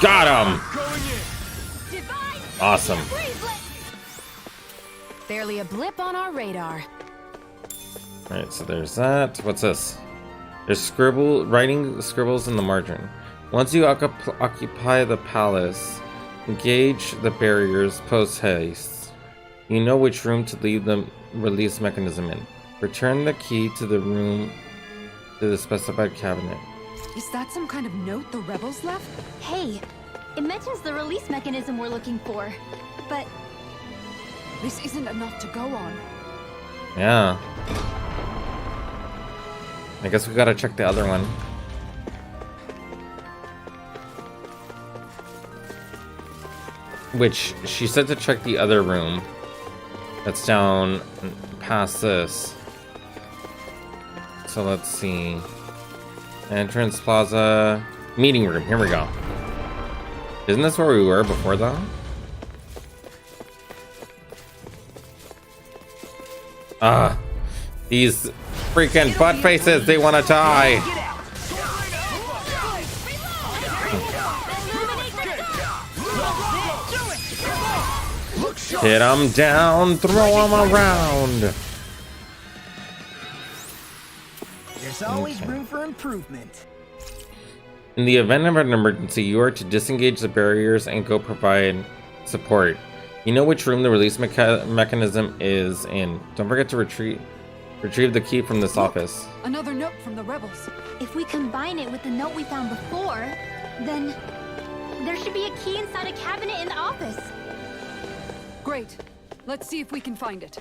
Got him! Awesome. Barely a blip on our radar. Alright, so there's that. What's this? There's writing scribbles in the margin. Once you occupy the palace, engage the barriers post haste. You know which room to leave the release mechanism in. Return the key to the room to the specified cabinet. Is that some kind of note the rebels left? Hey, it mentions the release mechanism we're looking for, but this isn't enough to go on. Yeah. I guess we gotta check the other one. Which, she said to check the other room. That's down past this. So let's see. Entrance plaza. Meeting room. Here we go. Isn't this where we were before though? Ah. These freaking butt faces, they want to die. Hit them down, throw them around. There's always room for improvement. In the event of an emergency, you are to disengage the barriers and go provide support. You know which room the release mechanism is in. Don't forget to retrieve the key from this office. Another note from the rebels. if we combine it with the note we found before, then there should be a key inside a cabinet in the office. Great. Let's see if we can find it.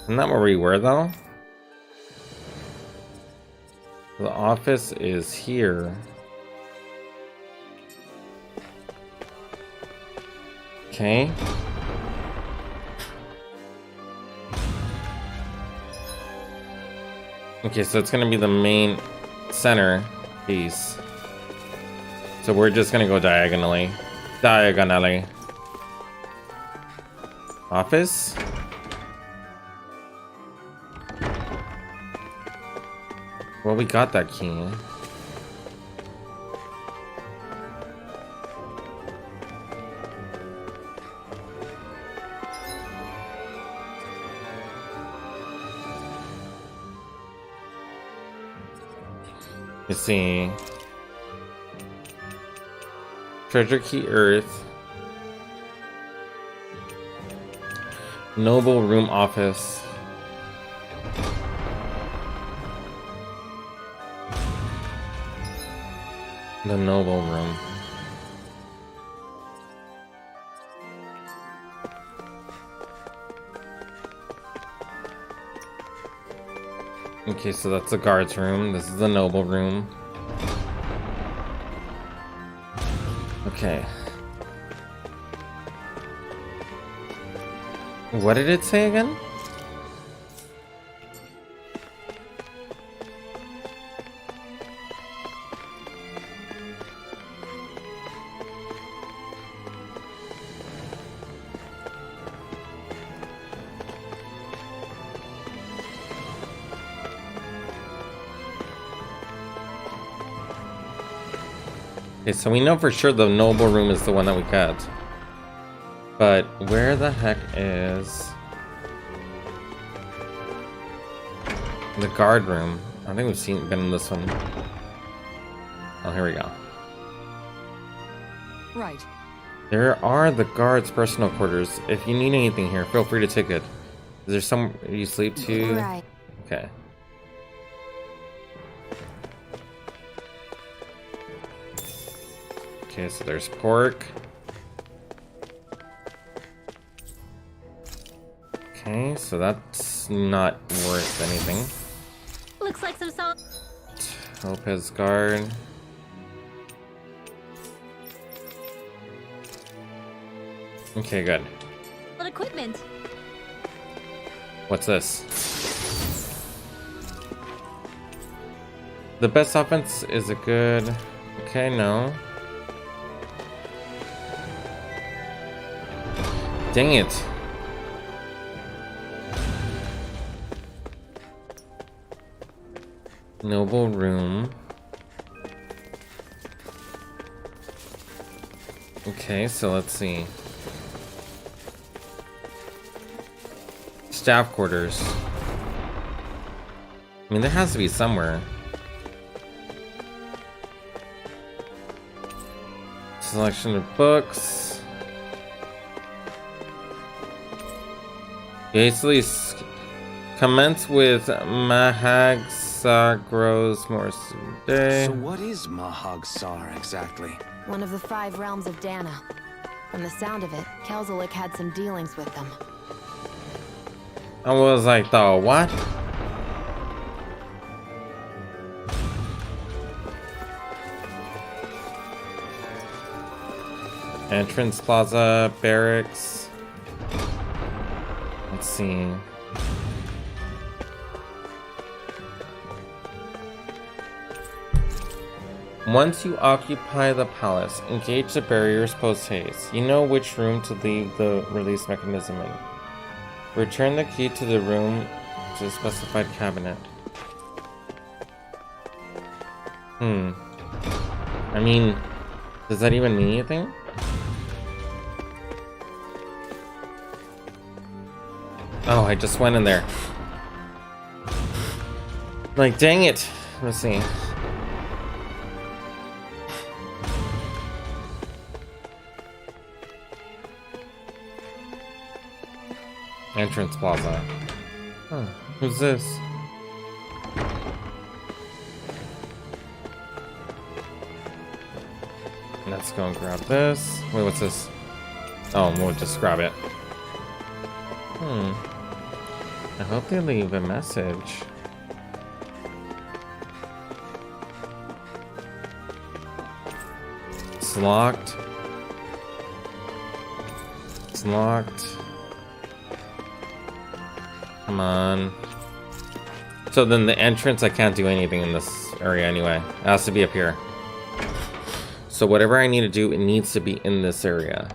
Isn't that where we were, though? The office is here. Okay. Okay, so it's gonna be the main center piece. So we're just gonna go diagonally. Diagonally. Office? Well, we got that key. You see. Treasure key Earth. Noble room office. The noble room. Okay, so that's the guard's room. This is the noble room. Okay. What did it say again? Okay, so we know for sure the noble room is the one that we got. But where the heck is the guard room? I think we've been in this one. Oh, here we go. Right. There are the guard's personal quarters. If you need anything here, feel free to take it. Is there some you sleep too? Right. Okay. Okay, so there's pork. Okay, so that's not worth anything. Looks like some salt. Topaz guard. Okay, good. Equipment. What's this? The best offense is a good... Okay, no. Dang it. Noble room. Okay, so let's see. Staff quarters. I mean, there has to be somewhere. Selection of books. Basically, commence with Mahag Sagros Morse Day. So what is Mahag Sar exactly? One of the 5 realms of Dana. From the sound of it, Kelzelik had some dealings with them. I was like, the what? Entrance plaza, barracks. Let's see. Once you occupy the palace, engage the barriers post haste. You know which room to leave the release mechanism in. Return the key to the room to the specified cabinet. I mean, does that even mean anything? Oh, I just went in there. Like, dang it. Let's see. Entrance plaza. Huh, who's this? Let's go and grab this. Wait, what's this? Oh, we'll just grab it. I hope they leave a message. It's locked. It's locked. Come on. So then the entrance, I can't do anything in this area anyway. It has to be up here. So whatever I need to do, it needs to be in this area.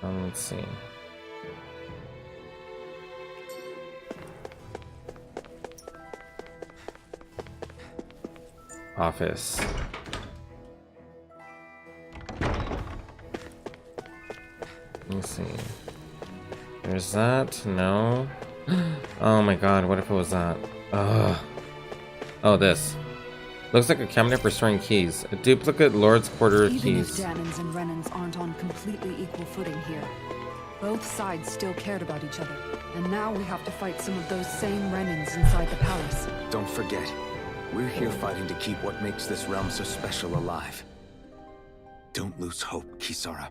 Let's see. Office. Let me see. There's that. No. Oh my god, what if it was that? Ugh. Oh, this. Looks like a cabinet for storing keys. A duplicate Lord's Quarter Even keys. if Danans and Renans aren't on completely equal footing here, both sides still cared about each other. And now we have to fight some of those same Renans inside the palace. Don't forget, we're here fighting to keep what makes this realm so special alive. Don't lose hope, Kisara.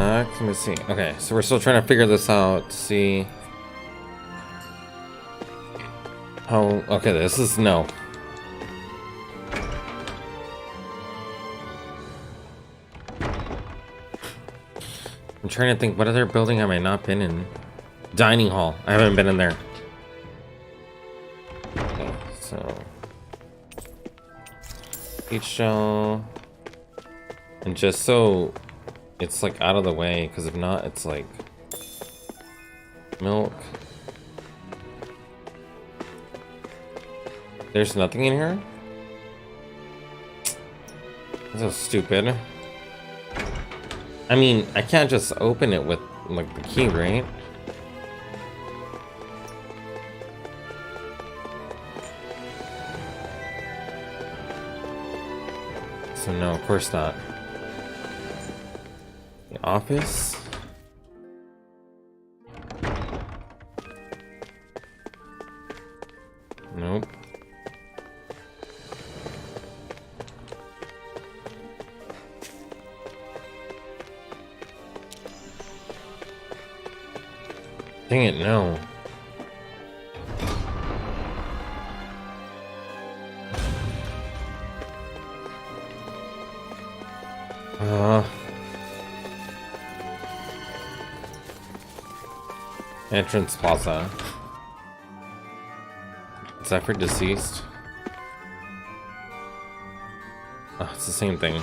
Let me see. Okay, so we're still trying to figure this out to see how. Okay, this is no. I'm trying to think, what other building have I not been in? Dining hall. I haven't been in there. Okay, so peach shell. And just so it's like out of the way, because if not, it's like milk. There's nothing in here? This is stupid. I mean, I can't just open it with like the key, right? So no, of course not. The office. Nope. Dang it, no. Entrance plaza. Is that for deceased? Oh, it's the same thing.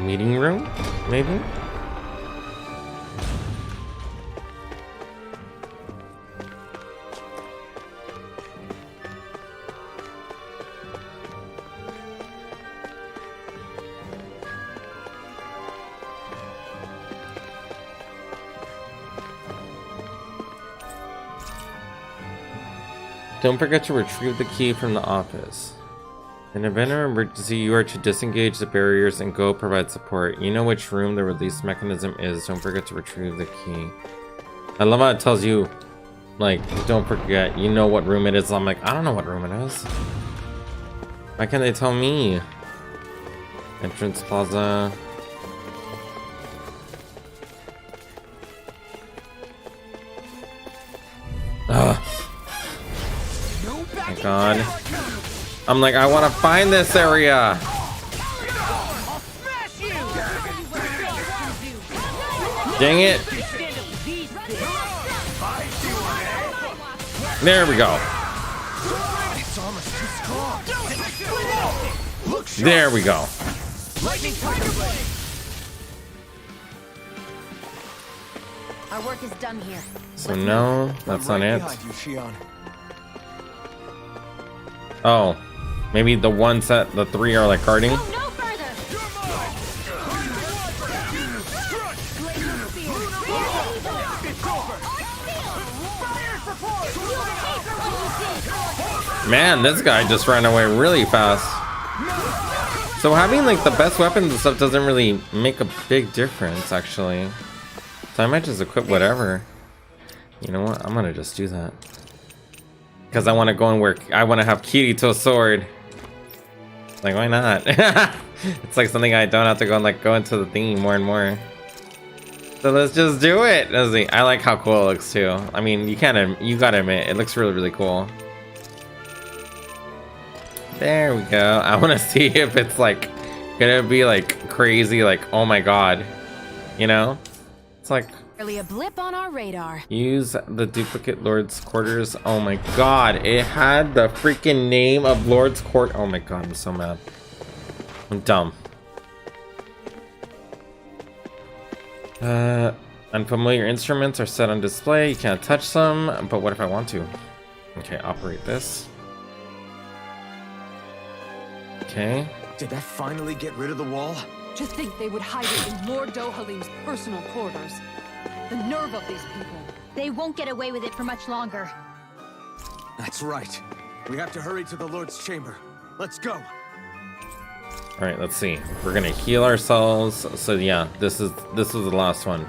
Meeting room, maybe? Don't forget to retrieve the key from the office. In the event of emergency, you are to disengage the barriers and go provide support. You know which room the release mechanism is. Don't forget to retrieve the key. I love how it tells you, like, don't forget. You know what room it is. I'm like, I don't know what room it is. Why can't they tell me? Entrance plaza. Ugh. Oh my god. I'm like, I want to find this area. Dang it. There we go. There we go. Our work is done here. So no, that's not it. Oh, maybe the ones that the three are like guarding. Man, this guy just ran away really fast. So having like the best weapons and stuff doesn't really make a big difference, actually. So I might just equip whatever. You know what? I'm gonna just do that. Because I want to go and work. I want to have Kirito's sword. Like, why not? It's like something I don't have to go and like go into the thingy more and more. So let's just do it. I like how cool it looks too. I mean, you gotta admit, it looks really, really cool. There we go. I want to see if it's like gonna be like crazy, like, oh my god. You know? It's like, Barely a blip on our radar. use the duplicate Lord's quarters. Oh my god, it had the freaking name of Lord's Court. Oh my god, I'm so mad. I'm dumb. Unfamiliar instruments are set on display. You can't touch them, but what if I want to? Okay, operate this. Okay. Did that finally get rid of the wall? To think they would hide it in Lord Dohalim's personal quarters. The nerve of these people. They won't get away with it for much longer. That's right. We have to hurry to the Lord's chamber. Let's go. All right, let's see. We're gonna heal ourselves. So yeah, this is the last one.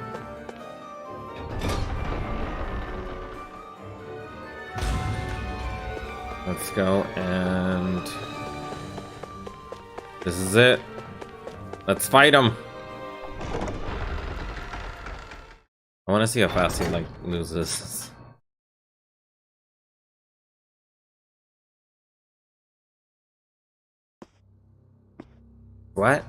Let's Let's go, and this is it. Let's fight him. I want to see how fast he like moves this. What?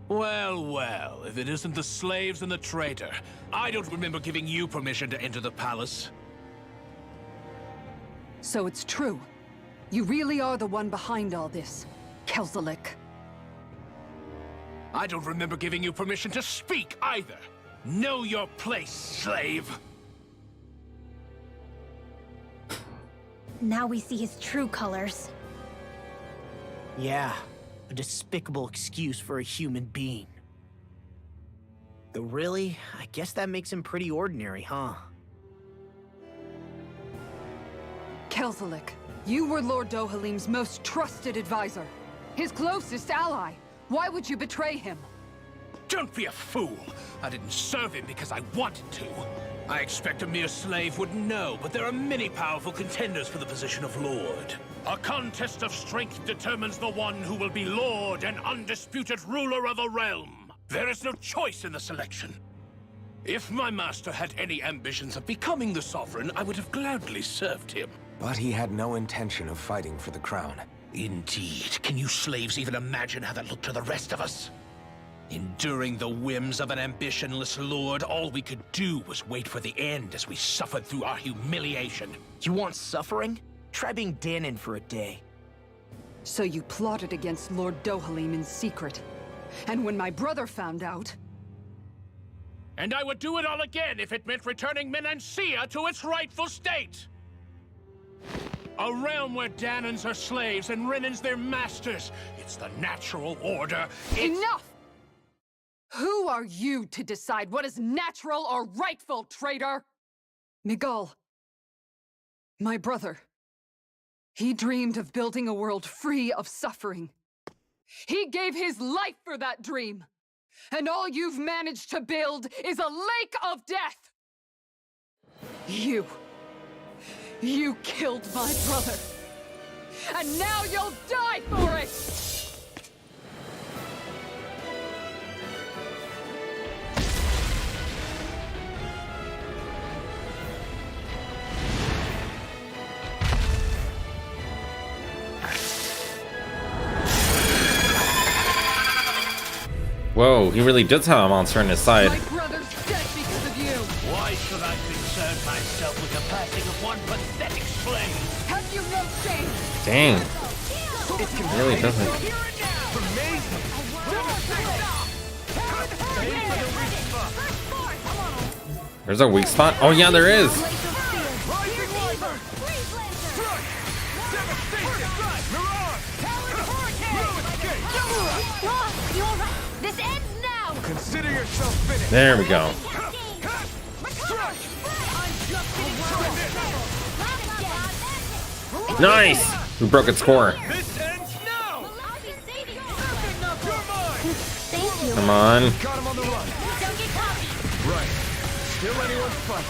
Well, well, if it isn't the slaves and the traitor. I don't remember giving you permission to enter the palace. So it's true. You really are the one behind all this, Kelzelik. I don't remember giving you permission to speak either. Know your place, slave. Now we see his true colors. Yeah, a despicable excuse for a human being. Though really, I guess that makes him pretty ordinary, huh? Kelzelik, you were Lord Dohalim's most trusted advisor. His closest ally. Why would you betray him? Don't be a fool. I didn't serve him because I wanted to. I expect a mere slave wouldn't know, but there are many powerful contenders for the position of Lord. A contest of strength determines the one who will be Lord and undisputed ruler of a realm. There is no choice in the selection. If my master had any ambitions of becoming the sovereign, I would have gladly served him. But he had no intention of fighting for the crown. Indeed. Can you slaves even imagine how that looked to the rest of us? Enduring the whims of an ambitionless lord, all we could do was wait for the end as we suffered through our humiliation. You want suffering? Try being Dahnan for a day. So you plotted against Lord Dohalim in secret. And when my brother found out... And I would do it all again if it meant returning Menancia to its rightful state! A realm where Dahnans are slaves and Renans their masters. It's the natural order. Enough! Who are you to decide what is natural or rightful, traitor? Miguel, my brother. He dreamed of building a world free of suffering. He gave his life for that dream. And all you've managed to build is a lake of death! You killed my brother. And now you'll die for it! Whoa, he really does have a monster on his side. My brother's dead because of you! Why should I concern myself with the passing of one pathetic slave? Have you no shame? Dang. He really doesn't. There's a weak spot? Oh yeah, there is! This ends now! Consider yourself finished! There we go. Nice! We broke its core. This ends now! Thank you. Come on. Got him on the run. Don't get caught! Right. Still anyone's fight.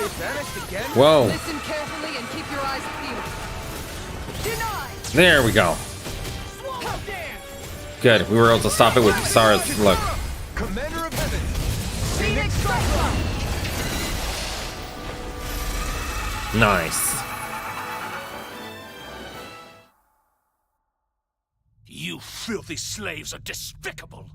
It's vanished again? Whoa. Listen carefully and keep your eyes peeled. Denied! There we go. Good. We were able to stop it with Kisara's look. Commander of Heaven. Phoenix Cyclone! Nice. You filthy slaves are despicable!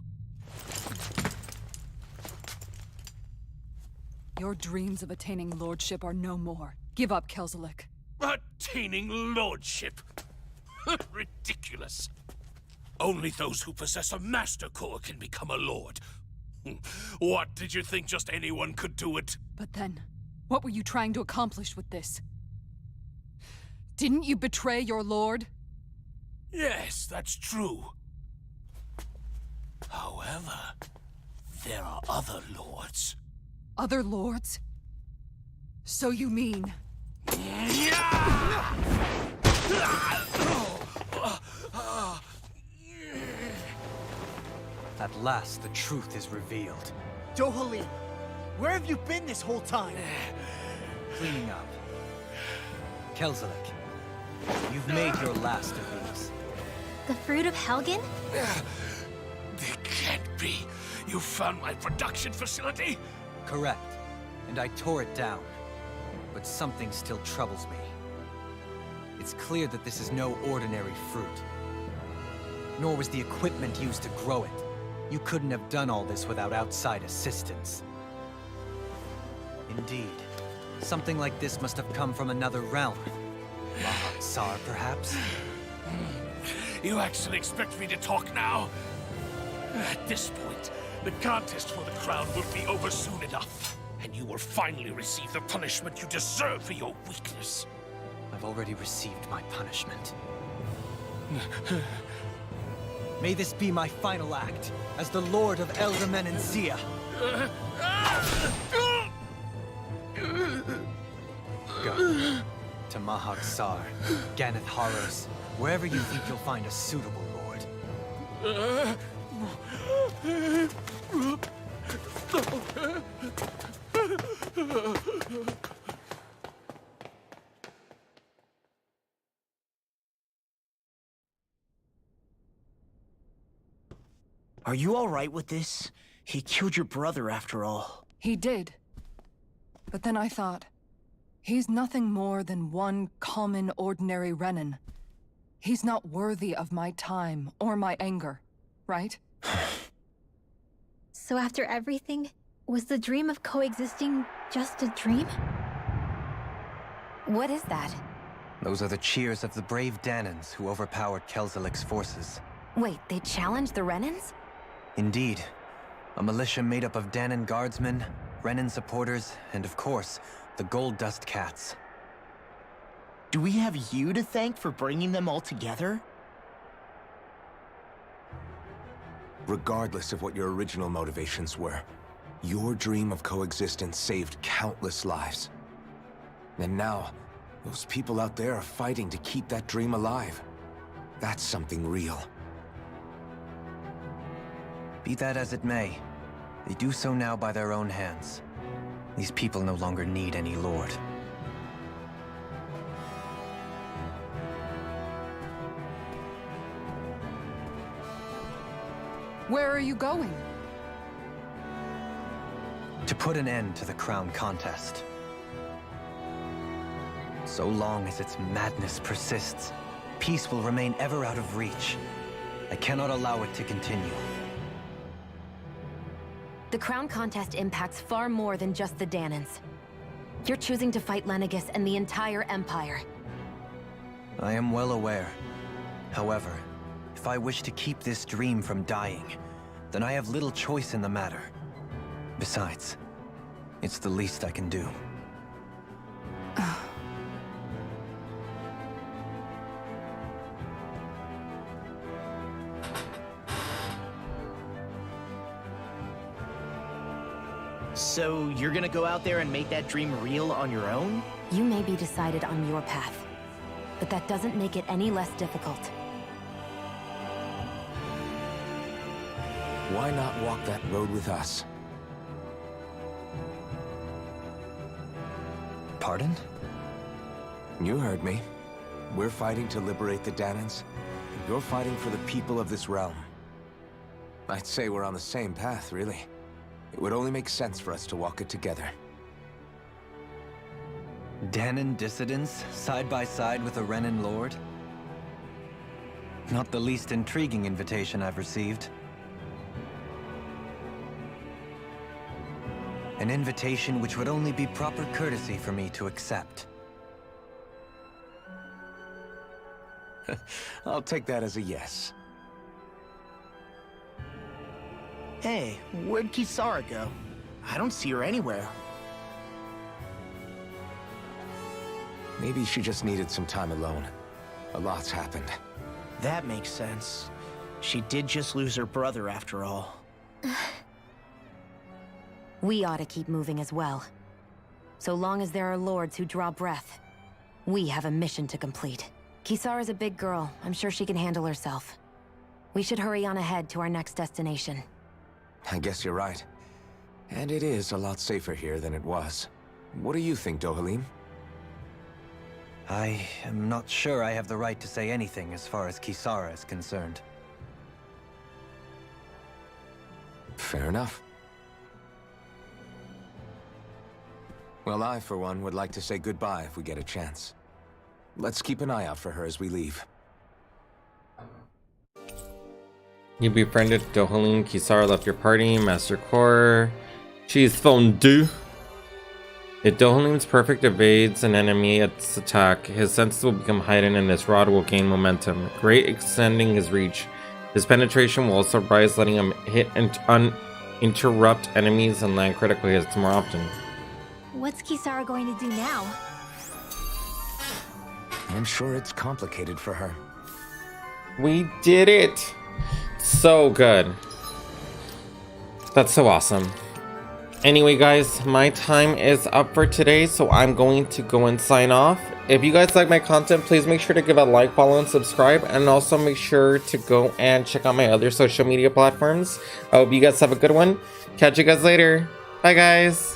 Your dreams of attaining lordship are no more. Give up, Kelzelik. Attaining lordship? Ridiculous. Only those who possess a master core can become a lord. What, did you think just anyone could do it? But then, what were you trying to accomplish with this? Didn't you betray your lord? Yes, that's true. However, there are other lords. Other lords? So you mean... At last, the truth is revealed. Dohalim, Where have you been this whole time? Cleaning up. Kelzelik, you've made your last of these. The fruit of Helgen? They can't be. You found my production facility? Correct. And I tore it down. But something still troubles me. It's clear that this is no ordinary fruit. Nor was the equipment used to grow it. You couldn't have done all this without outside assistance. Indeed. Something like this must have come from another realm. Mahak Sar, perhaps? You actually expect me to talk now? At this point, the contest for the crown will be over soon enough. And you will finally receive the punishment you deserve for your weakness. I've already received my punishment. May this be my final act as the Lord of Elder Menancia. Go to Mahak Sar, Ganeth Haros, wherever you think you'll find a suitable lord. Are you all right with this? He killed your brother after all. He did. But then I thought, he's nothing more than one common, ordinary Renan. He's not worthy of my time or my anger, right? So after everything, was the dream of coexisting just a dream? What is that? Those are the cheers of the brave Danans who overpowered Kelzelik's forces. Wait, they challenged the Renans? Indeed. A militia made up of Danan guardsmen, Renan supporters, and of course, the Gold Dust Cats. Do we have you to thank for bringing them all together? Regardless of what your original motivations were, your dream of coexistence saved countless lives. And now, those people out there are fighting to keep that dream alive. That's something real. Be that as it may, they do so now by their own hands. These people no longer need any lord. Where are you going? To put an end to the crown contest. So long as its madness persists, peace will remain ever out of reach. I cannot allow it to continue. The crown contest impacts far more than just the Danans. You're choosing to fight Lenegis and the entire Empire. I am well aware. However, if I wish to keep this dream from dying, then I have little choice in the matter. Besides, it's the least I can do. So you're gonna go out there and make that dream real on your own? You may be decided on your path, but that doesn't make it any less difficult. Why not walk that road with us? Pardon? You heard me. We're fighting to liberate the Danans, and you're fighting for the people of this realm. I'd say we're on the same path, really. It would only make sense for us to walk it together. Danan dissidents, side by side with a Renan lord? Not the least intriguing invitation I've received. An invitation which would only be proper courtesy for me to accept. I'll take that as a yes. Hey, where'd Kisara go? I don't see her anywhere. Maybe she just needed some time alone. A lot's happened. That makes sense. She did just lose her brother after all. We ought to keep moving as well. So long as there are lords who draw breath, we have a mission to complete. Kisara's a big girl. I'm sure she can handle herself. We should hurry on ahead to our next destination. I guess you're right. And it is a lot safer here than it was. What do you think, Dohalim? I am not sure I have the right to say anything as far as Kisara is concerned. Fair enough. Well, I, for one, would like to say goodbye if we get a chance. Let's keep an eye out for her as we leave. You befriended Dohalim. Kisara left your party. Master Core. Cheese fondue. If Dohalim's perfect evades an enemy-its attack, his senses will become heightened and this rod will gain momentum, great extending his reach. His penetration will also rise, letting him hit and uninterrupt enemies and land critical hits more often. What's Kisara going to do now? I'm sure it's complicated for her. We did it! So good. That's so awesome. Anyway, guys, my time is up for today, so I'm going to go and sign off. If you guys like my content, please make sure to give a like, follow, and subscribe, and also make sure to go and check out my other social media platforms. I hope you guys have a good one. Catch you guys later. Bye, guys.